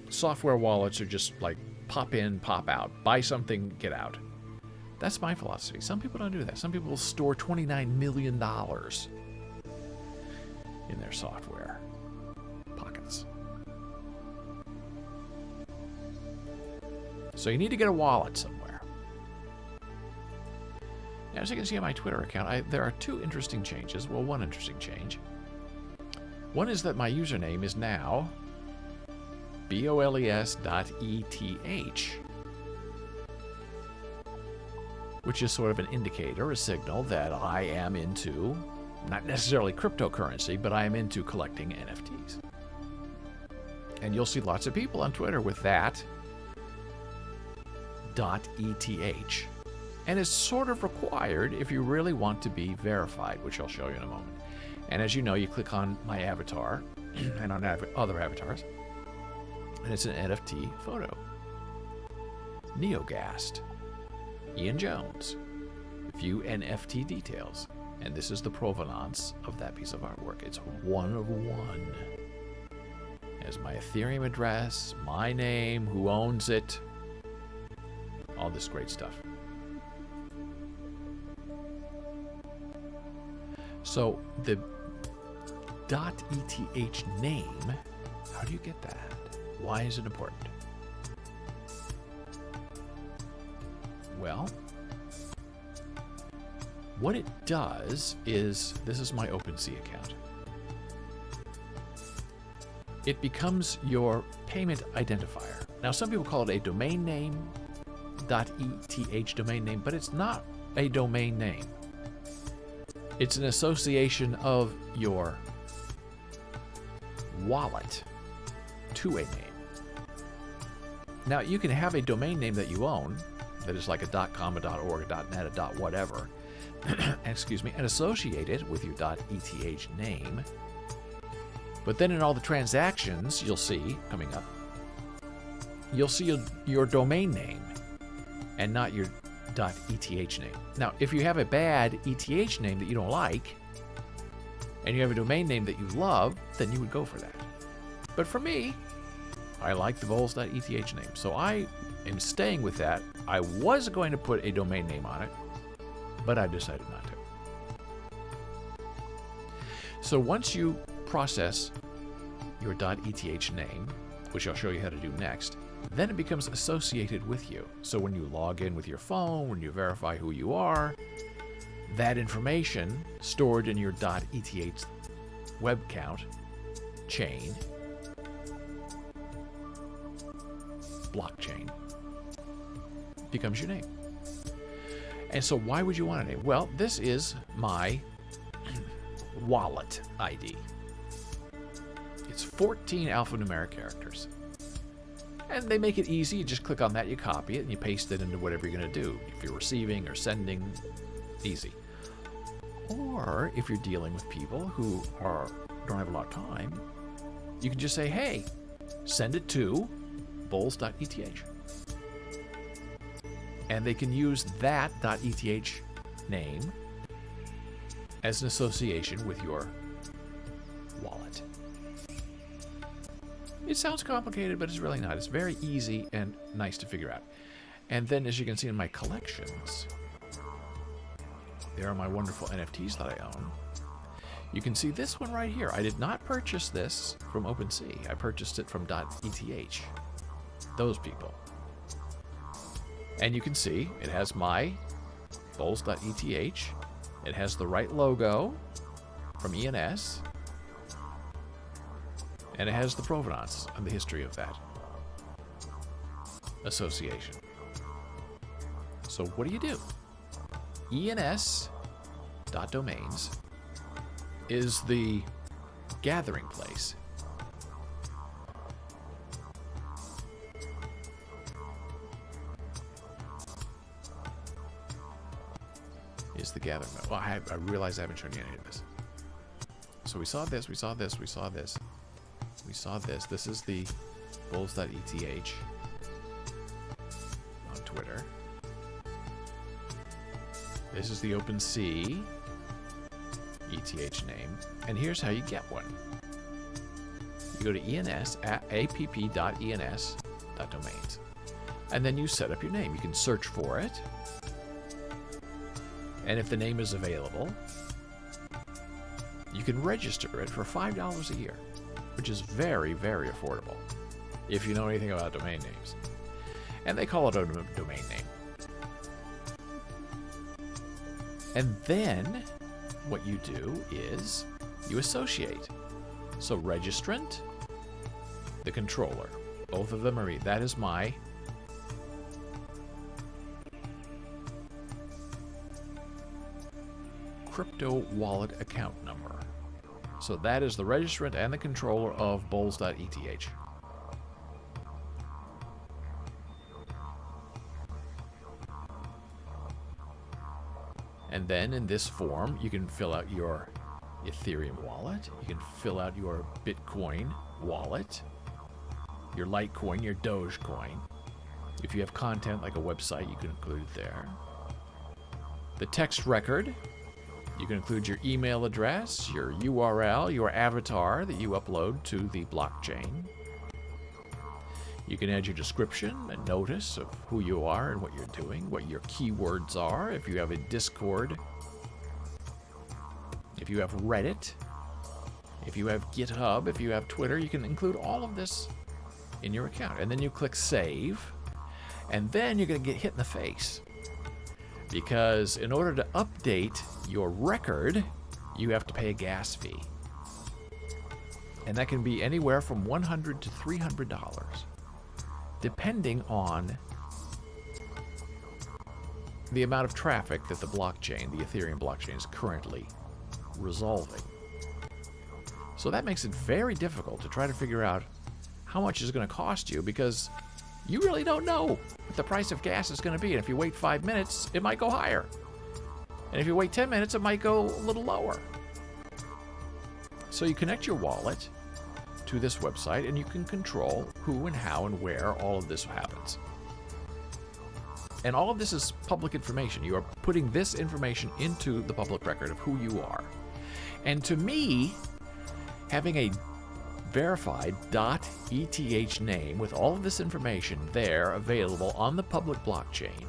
software wallets are just like pop in, pop out. Buy something, get out. That's my philosophy. Some people don't do that. Some people store $29 million in their software pockets. So you need to get a wallet somewhere. Now, as you can see on my Twitter account, there are two interesting changes. Well, one interesting change. One is that my username is now boles.eth, which is sort of an indicator, a signal that I am into, not necessarily cryptocurrency, but I am into collecting NFTs. And you'll see lots of people on Twitter with that .eth. And it's sort of required if you really want to be verified, which I'll show you in a moment. And as you know, you click on my avatar and on other avatars, and it's an NFT photo. Neogast, Ian Jones, view NFT details. And this is the provenance of that piece of artwork. It's one of one. It has my Ethereum address, my name, who owns it, all this great stuff. So the .eth name, how do you get that? Why is it important? Well, what it does is, this is my OpenSea account. it becomes your payment identifier. Now, some people call it a domain name, .eth domain name, but it's not a domain name. It's an association of your wallet to a name. Now, you can have a domain name that you own, that is like a .com, a .org, a .net, a .whatever, excuse me, and associate it with your .eth name. But then in all the transactions you'll see coming up, you'll see your domain name and not your .eth name. Now, if you have a bad ETH name that you don't like, and you have a domain name that you love, then you would go for that. But for me, I like the Boles.eth name, so I am staying with that. I was going to put a domain name on it, but I decided not to. So once you process your .eth name, which I'll show you how to do next, then it becomes associated with you. So when you log in with your phone, when you verify who you are, that information stored in your .eth web count chain, blockchain, becomes your name. And so why would you want a name? Well, this is my wallet ID. It's 14 alphanumeric characters. And they make it easy. You just click on that, you copy it, and you paste it into whatever you're going to do. If you're receiving or sending, easy. Or if you're dealing with people who don't have a lot of time, you can just say, hey, send it to Boles.eth. And they can use that .eth name as an association with your wallet. It sounds complicated, but it's really not. It's very easy and nice to figure out. And then, as you can see in my collections, there are my wonderful NFTs that I own. You can see this one right here. I did not purchase this from OpenSea. I purchased it from .eth. Those people. And you can see it has my Boles.eth. It has the right logo from ENS. And it has the provenance and the history of that association. So what do? ENS.domains is the gathering place. Is the gathering. Well, I realize I haven't shown you any of this. So we saw this, we saw this, we saw this. We saw this. This is the Boles.eth on Twitter. This is the OpenSea ETH name. And here's how you get one. You go to app.ens.domains. And then you set up your name. You can search for it. And if the name is available, you can register it for $5 a year, which is very, very affordable if you know anything about domain names. And they call it a domain name. And then what you do is you associate. So registrant, the controller, both of them are, that is my crypto wallet account number. So that is the registrant and the controller of Boles.eth. And then in this form, you can fill out your Ethereum wallet. You can fill out your Bitcoin wallet, your Litecoin, your Dogecoin. If you have content like a website, you can include it there. The text record, you can include your email address, your URL, your avatar that you upload to the blockchain. You can add your description and notice of who you are and what you're doing, what your keywords are. If you have a Discord, if you have Reddit, if you have GitHub, if you have Twitter, you can include all of this in your account. And then you click Save, and then you're going to get hit in the face. Because in order to update your record, you have to pay a gas fee. And that can be anywhere from $100 to $300, depending on the amount of traffic that the blockchain, the Ethereum blockchain, is currently resolving. So that makes it very difficult to try to figure out how much it's going to cost you, because you really don't know what the price of gas is going to be. And if you wait 5 minutes, it might go higher. And if you wait 10 minutes, it might go a little lower. So you connect your wallet to this website, and you can control who and how and where all of this happens. And all of this is public information. You are putting this information into the public record of who you are. And to me, having a verified .eth name with all of this information there available on the public blockchain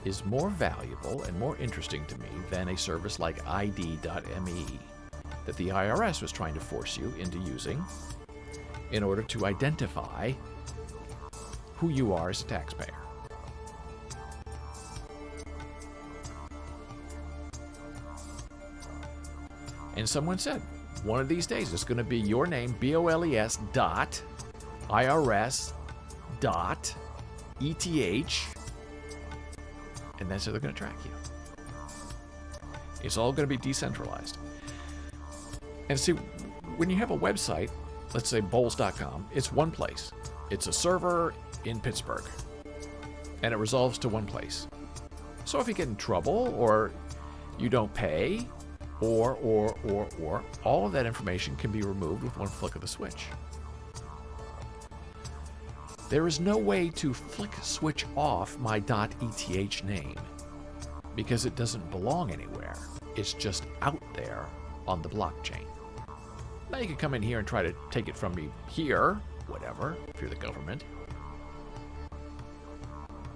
is more valuable and more interesting to me than a service like ID.me that the IRS was trying to force you into using in order to identify who you are as a taxpayer. And someone said, one of these days it's going to be your name, BOLES dot IRS dot ETH, and that's how they're going to track you. It's all going to be decentralized. And see, when you have a website, let's say Boles.com, it's one place. It's a server in Pittsburgh, and it resolves to one place. So if you get in trouble, or you don't pay, or, all of that information can be removed with one flick of the switch. There is no way to switch off my .eth name, because it doesn't belong anywhere. It's just out there on the blockchain. Now you can come in here and try to take it from me here, whatever, if you're the government.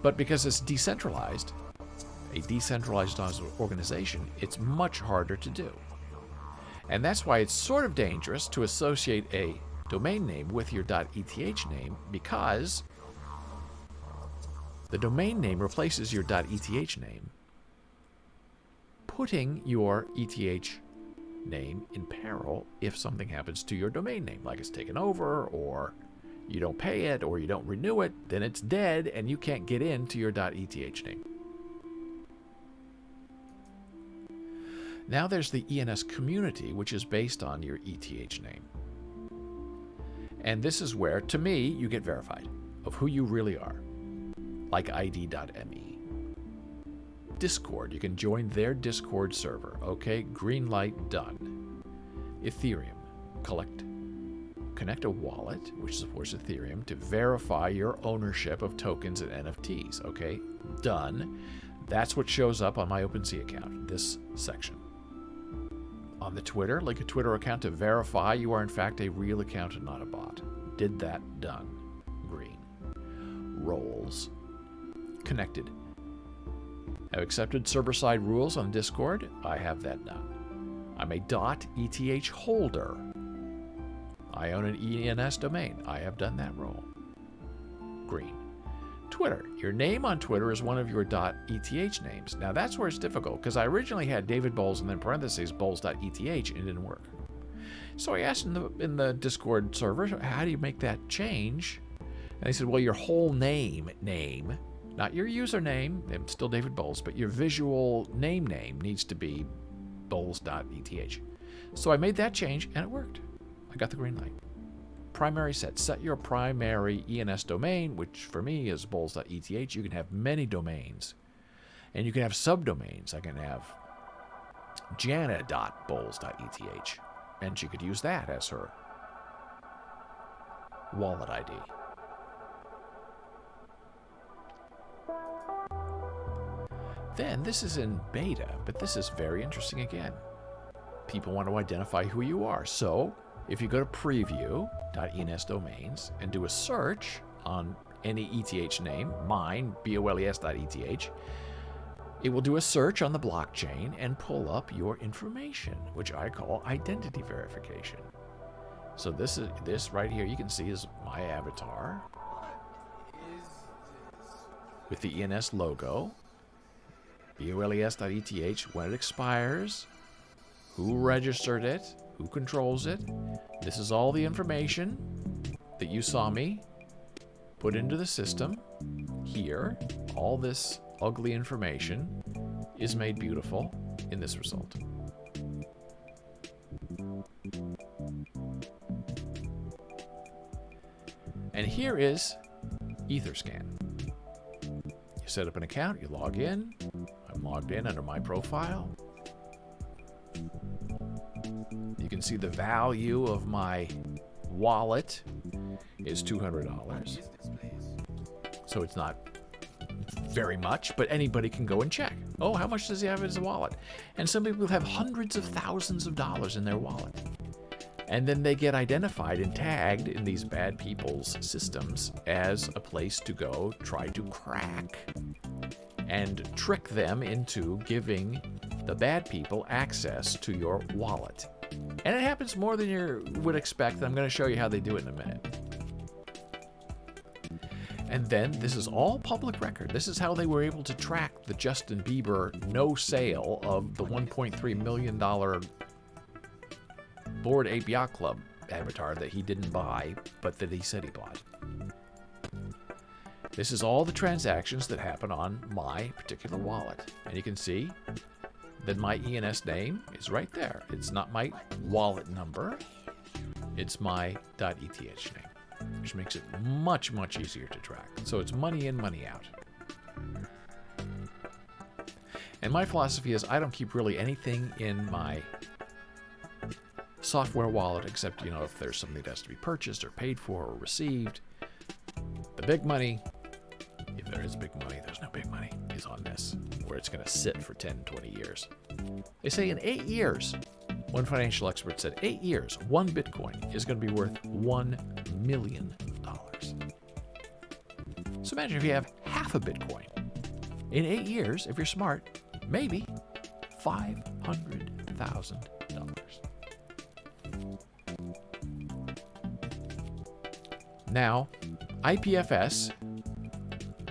But because it's decentralized, a decentralized organization, it's much harder to do. And that's why it's sort of dangerous to associate a domain name with your .eth name, because the domain name replaces your .eth name, putting your ETH name in peril if something happens to your domain name, like it's taken over, or you don't pay it, or you don't renew it, then it's dead and you can't get into your .eth name. Now there's the ENS community, which is based on your ETH name. And this is where, to me, you get verified of who you really are, like ID.me. Discord, you can join their Discord server. Okay, green light, done. Ethereum, connect a wallet, which supports Ethereum, to verify your ownership of tokens and NFTs. Okay, done. That's what shows up on my OpenSea account, this section. On the Twitter, link a Twitter account to verify you are in fact a real account and not a bot. Did that, done. Green. Roles. Connected. Have accepted server-side rules on Discord. I have that done. I'm a .eth holder. I own an ENS domain. I have done that role. Green. Twitter. Your name on Twitter is one of your .eth names. Now that's where it's difficult, because I originally had David Boles and then parentheses Boles.eth, and it didn't work. So I asked in the Discord server, how do you make that change? And they said, well, your whole name, not your username, I'm still David Boles, but your visual name needs to be Boles.eth. So I made that change, and it worked. I got the green light. Primary set your primary ENS domain, which for me is Boles.eth. You can have many domains, and you can have subdomains. I can have Jana.Boles.eth, and she could use that as her wallet ID. Then this is in beta, but this is very interesting again. People want to identify who you are. So if you go to preview.ens domains and do a search on any ETH name, mine, BOLES.eth, it will do a search on the blockchain and pull up your information, which I call identity verification. So this right here, you can see, is my avatar with the ENS logo, BOLES.eth, when it expires, who registered it, who controls it. This is all the information that you saw me put into the system. Here, all this ugly information is made beautiful in this result. And here is Etherscan. You set up an account, you log in. I'm logged in under my profile. You can see the value of my wallet is $200. So it's not very much, but anybody can go and check. Oh, how much does he have in his wallet? And some people have hundreds of thousands of dollars in their wallet. And then they get identified and tagged in these bad people's systems as a place to go try to crack and trick them into giving the bad people access to your wallet. And it happens more than you would expect. I'm going to show you how they do it in a minute. And then this is all public record. This is how they were able to track the Justin Bieber no sale of the $1.3 million Bored Ape Yacht Club avatar that he didn't buy, but that he said he bought. This is all the transactions that happen on my particular wallet. And you can see that my ENS name is right there. It's not my wallet number. It's my .eth name, which makes it much, much easier to track. So it's money in, money out. And my philosophy is I don't keep really anything in my software wallet except, if there's something that has to be purchased or paid for or received. The big money, if there is big money, there's no big money, is on this, where it's going to sit for 10, 20 years. They say in 8 years, one financial expert said 8 years, one Bitcoin is going to be worth $1 million. So imagine if you have half a Bitcoin. In 8 years, if you're smart, maybe $500,000. Now, IPFS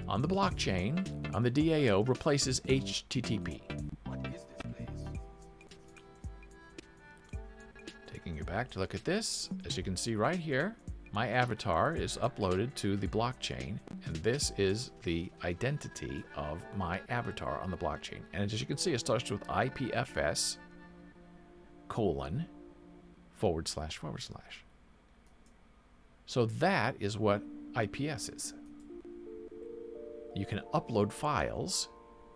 on the blockchain, on the DAO, replaces HTTP. What is this place? Taking you back to look at this, as you can see right here, my avatar is uploaded to the blockchain, and this is the identity of my avatar on the blockchain. And as you can see, it starts with IPFS : //. So that is what IPS is. You can upload files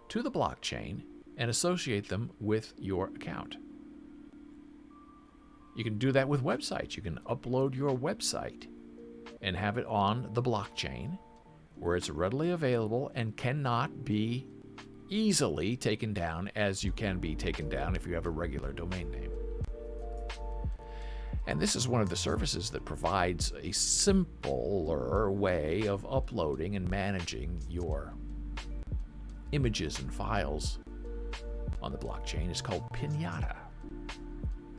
to the blockchain and associate them with your account. You can do that with websites. You can upload your website and have it on the blockchain where it's readily available and cannot be easily taken down as you can be taken down if you have a regular domain name. And this is one of the services that provides a simpler way of uploading and managing your images and files on the blockchain. It's called Pinata.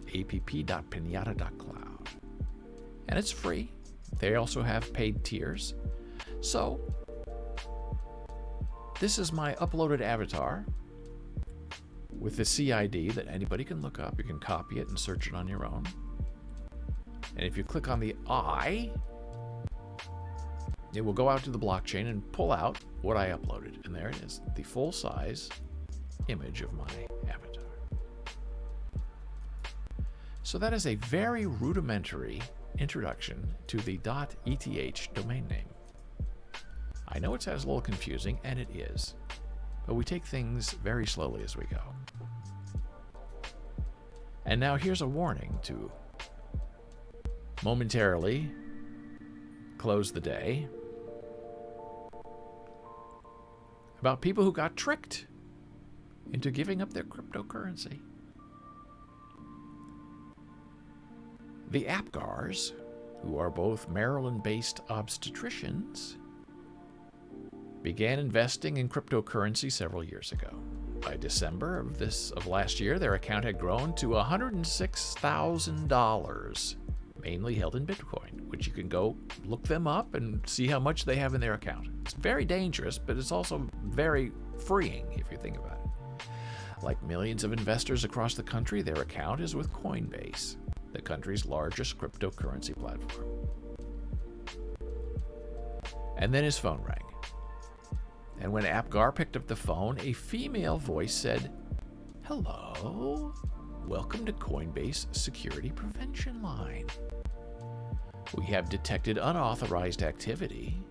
app.pinata.cloud. And it's free. They also have paid tiers. So, this is my uploaded avatar with the CID that anybody can look up. You can copy it and search it on your own. And if you click on the I, it will go out to the blockchain and pull out what I uploaded. And there it is, the full-size image of my avatar. So that is a very rudimentary introduction to the .eth domain name. I know it sounds a little confusing, and it is, but we take things very slowly as we go. And now here's a warning to momentarily close the day about people who got tricked into giving up their cryptocurrency. The Apgars, who are both Maryland-based obstetricians, began investing in cryptocurrency several years ago. By December of last year, their account had grown to $106,000, mainly held in Bitcoin, which you can go look them up and see how much they have in their account. It's very dangerous, but it's also very freeing if you think about it. Like millions of investors across the country, their account is with Coinbase. the country's largest cryptocurrency platform. And then his phone rang. And when Apgar picked up the phone, a female voice said, "Hello, welcome to Coinbase Security Prevention Line. We have detected unauthorized activity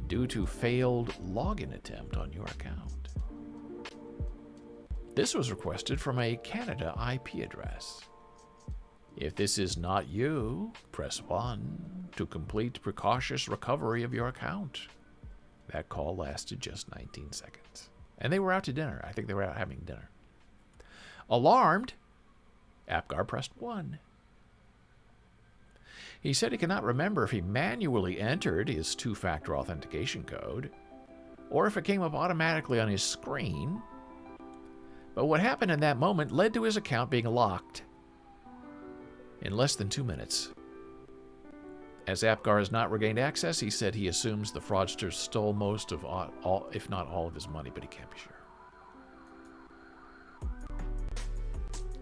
due to failed login attempt on your account. This was requested from a Canada IP address. If this is not you, press 1 to complete precautious recovery of your account." That call lasted just 19 seconds. And they were out to dinner. I think they were out having dinner. Alarmed, Apgar pressed 1. He said he cannot remember if he manually entered his two-factor authentication code or if it came up automatically on his screen. But what happened in that moment led to his account being locked in less than 2 minutes. As Apgar has not regained access, he said he assumes the fraudsters stole most of all, if not all of his money, but he can't be sure.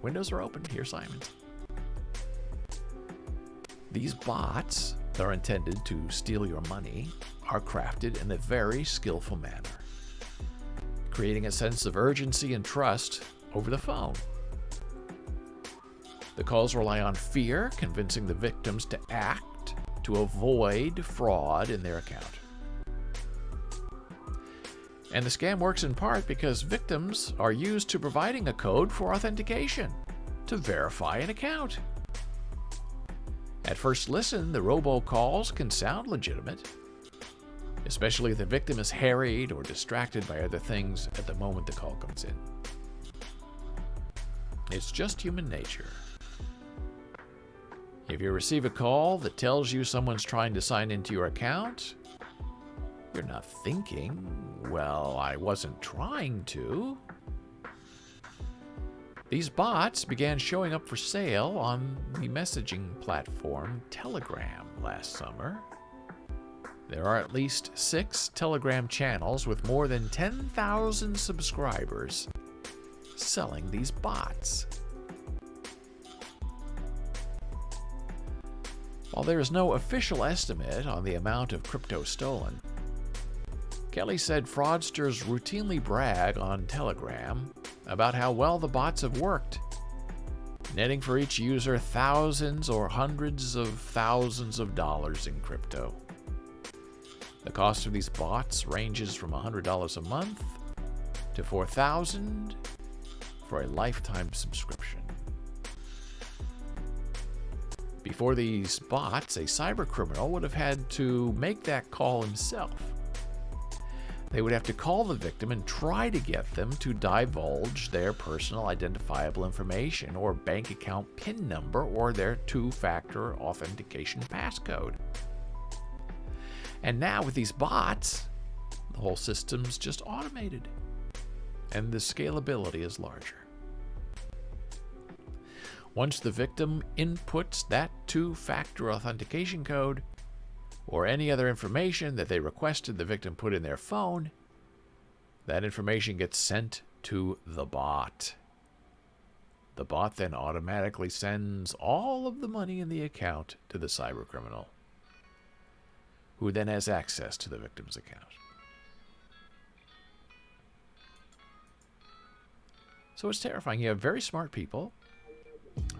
Windows are open. Here's Simon. These bots that are intended to steal your money are crafted in a very skillful manner, creating a sense of urgency and trust over the phone. The calls rely on fear, convincing the victims to act to avoid fraud in their account. And the scam works in part because victims are used to providing a code for authentication to verify an account. At first listen, the robocalls can sound legitimate, especially if the victim is harried or distracted by other things at the moment the call comes in. It's just human nature. If you receive a call that tells you someone's trying to sign into your account, you're not thinking, "Well, I wasn't trying to." These bots began showing up for sale on the messaging platform Telegram last summer. There are at least 6 Telegram channels with more than 10,000 subscribers selling these bots. While there is no official estimate on the amount of crypto stolen, Kelly said fraudsters routinely brag on Telegram about how well the bots have worked, netting for each user thousands or hundreds of thousands of dollars in crypto. The cost of these bots ranges from $100 a month to $4,000 for a lifetime subscription. Before these bots, a cybercriminal would have had to make that call himself. They would have to call the victim and try to get them to divulge their personal identifiable information or bank account PIN number or their two-factor authentication passcode. And now with these bots, the whole system's just automated, and the scalability is larger. Once the victim inputs that two-factor authentication code or any other information that they requested the victim put in their phone, that information gets sent to the bot. The bot then automatically sends all of the money in the account to the cybercriminal, who then has access to the victim's account. So it's terrifying. You have very smart people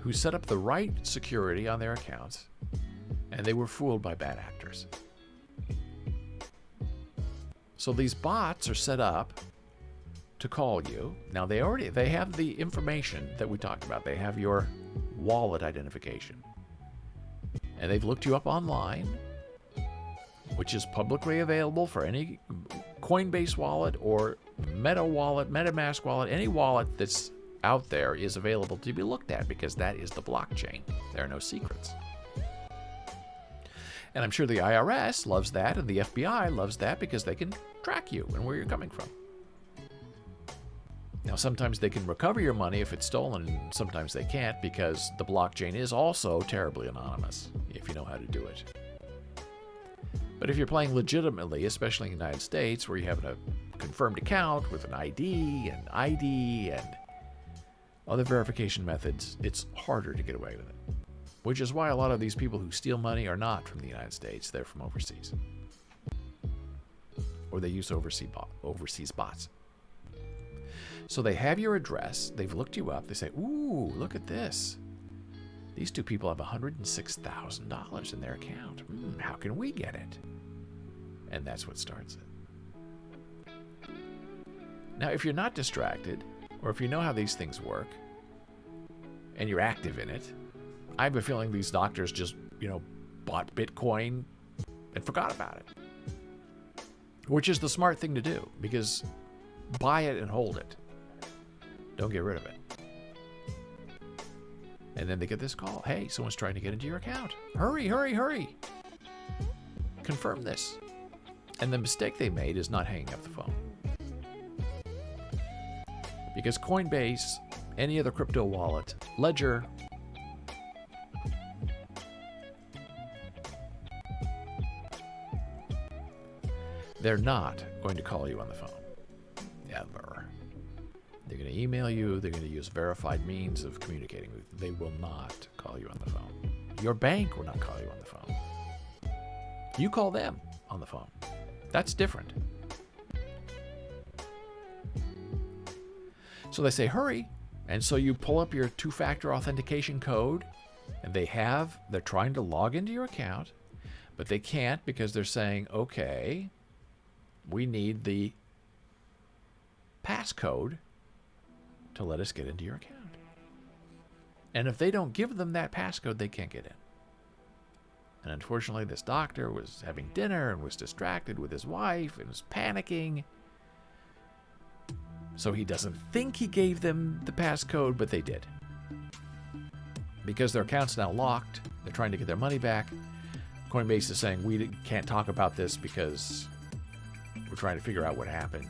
who set up the right security on their accounts, and they were fooled by bad actors. So these bots are set up to call you. Now they have the information that we talked about. They have your wallet identification. And they've looked you up online, which is publicly available for any Coinbase wallet or Meta wallet, MetaMask wallet. Any wallet that's out there is available to be looked at because that is the blockchain. There are no secrets. And I'm sure the IRS loves that, and the FBI loves that because they can track you and where you're coming from. Now, sometimes they can recover your money if it's stolen, and sometimes they can't because the blockchain is also terribly anonymous if you know how to do it. But if you're playing legitimately, especially in the United States, where you have a confirmed account with an ID and other verification methods, it's harder to get away with it. which is why a lot of these people who steal money are not from the United States. They're from overseas. Or they use overseas bots. So they have your address. They've looked you up. They say, ooh, look at this. These two people have $106,000 in their account. How can we get it? And that's what starts it. Now, if you're not distracted, or if you know how these things work, and you're active in it, I have a feeling these doctors just, bought Bitcoin and forgot about it. Which is the smart thing to do, because buy it and hold it. Don't get rid of it. And then they get this call. Hey, someone's trying to get into your account. Hurry, hurry, hurry. Confirm this. And the mistake they made is not hanging up the phone. Because Coinbase, any other crypto wallet, Ledger, they're not going to call you on the phone. Ever. They're going to email you. They're going to use verified means of communicating with you. They will not call you on the phone. Your bank will not call you on the phone. You call them on the phone. That's different. So they say, hurry. And so you pull up your two-factor authentication code, and they're trying to log into your account, but they can't because they're saying, okay, we need the passcode to let us get into your account. And if they don't give them that passcode, they can't get in. And unfortunately, this doctor was having dinner and was distracted with his wife and was panicking. So he doesn't think he gave them the passcode, but they did. Because their account's now locked, they're trying to get their money back. Coinbase is saying, we can't talk about this because we're trying to figure out what happened.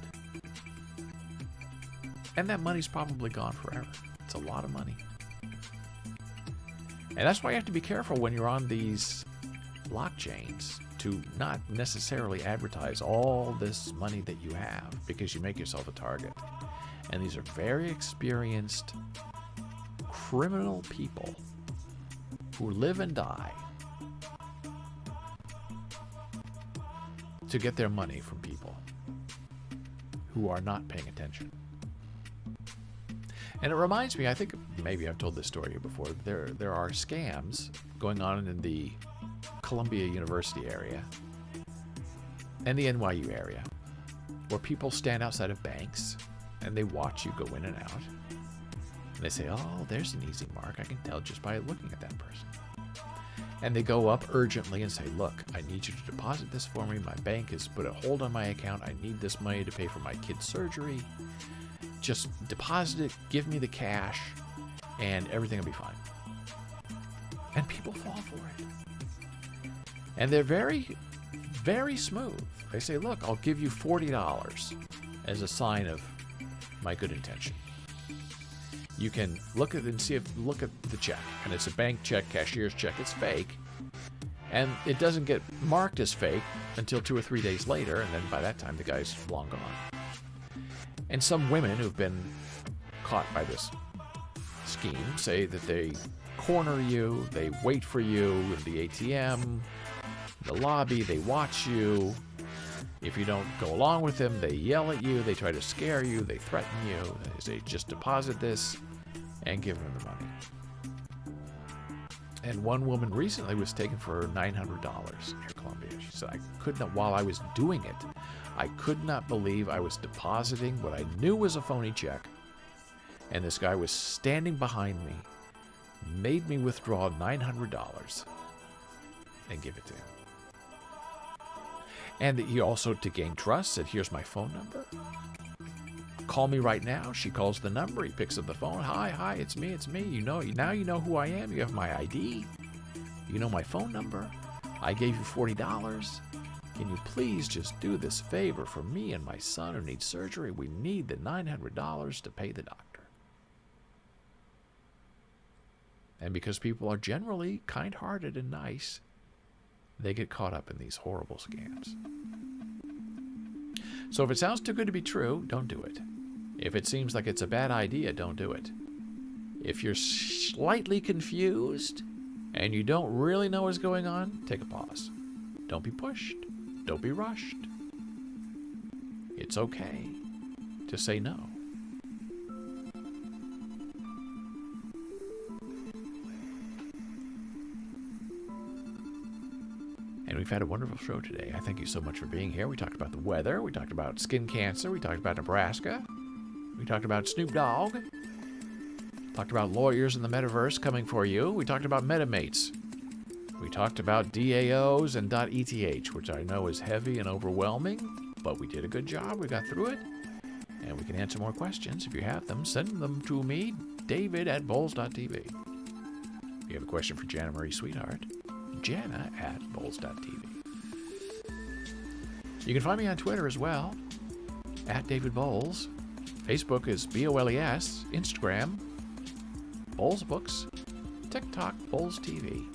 And that money's probably gone forever. It's a lot of money. And that's why you have to be careful when you're on these blockchains to not necessarily advertise all this money that you have, because you make yourself a target. And these are very experienced criminal people who live and die to get their money from people who are not paying attention. And it reminds me, I think maybe I've told this story here before, there are scams going on in the Columbia University area and the NYU area where people stand outside of banks and they watch you go in and out. And they say, oh, there's an easy mark. I can tell just by looking at that person. And they go up urgently and say, look, I need you to deposit this for me. My bank has put a hold on my account. I need this money to pay for my kid's surgery. Just deposit it, give me the cash, and everything will be fine. And people fall for it. And they're very, very smooth. They say, look, I'll give you $40 as a sign of my good intention. You can look at it and look at the check. And it's a bank check, cashier's check. It's fake. And it doesn't get marked as fake until 2 or 3 days later. And then by that time, the guy's long gone. And some women who've been caught by this scheme say that they corner you, they wait for you in the ATM, the lobby, they watch you. If you don't go along with them, they yell at you, they try to scare you, they threaten you. They say, just deposit this and give them the money. And one woman recently was taken for $900 near Columbia. She said, I could not, while I was doing it, I could not believe I was depositing what I knew was a phony check, and this guy was standing behind me, made me withdraw $900 and give it to him. And he also, to gain trust, said, here's my phone number. Call me right now. She calls the number. He picks up the phone. Hi, it's me. Now you know who I am. You have my ID. You know my phone number. I gave you $40. Can you please just do this favor for me and my son who needs surgery? We need the $900 to pay the doctor. And because people are generally kind-hearted and nice, they get caught up in these horrible scams. So if it sounds too good to be true, don't do it. If it seems like it's a bad idea, don't do it. If you're slightly confused, and you don't really know what's going on, take a pause. Don't be pushed. Don't be rushed. It's okay to say no. And we've had a wonderful show today. I thank you so much for being here. We talked about the weather. We talked about skin cancer. We talked about Nebraska. We talked about Snoop Dogg. Talked about lawyers in the metaverse coming for you. We talked about MetaMates. We talked about DAOs and .eth, which I know is heavy and overwhelming, but we did a good job. We got through it. And we can answer more questions. If you have them, send them to me, david@boles.tv. If you have a question for Jana Marie Sweetheart, jana@boles.tv. You can find me on Twitter as well, @DavidBoles. Facebook is BOLES. Instagram, Boles Books. TikTok, Boles TV.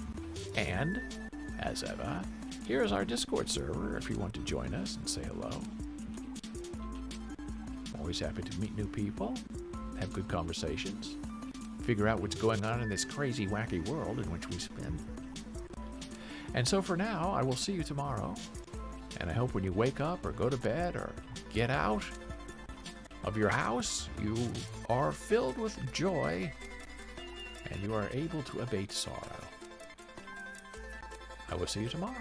And, as ever, here's our Discord server if you want to join us and say hello. Always happy to meet new people, have good conversations, figure out what's going on in this crazy, wacky world in which we spin. And so for now, I will see you tomorrow. And I hope when you wake up or go to bed or get out of your house, you are filled with joy and you are able to abate sorrow. I will see you tomorrow.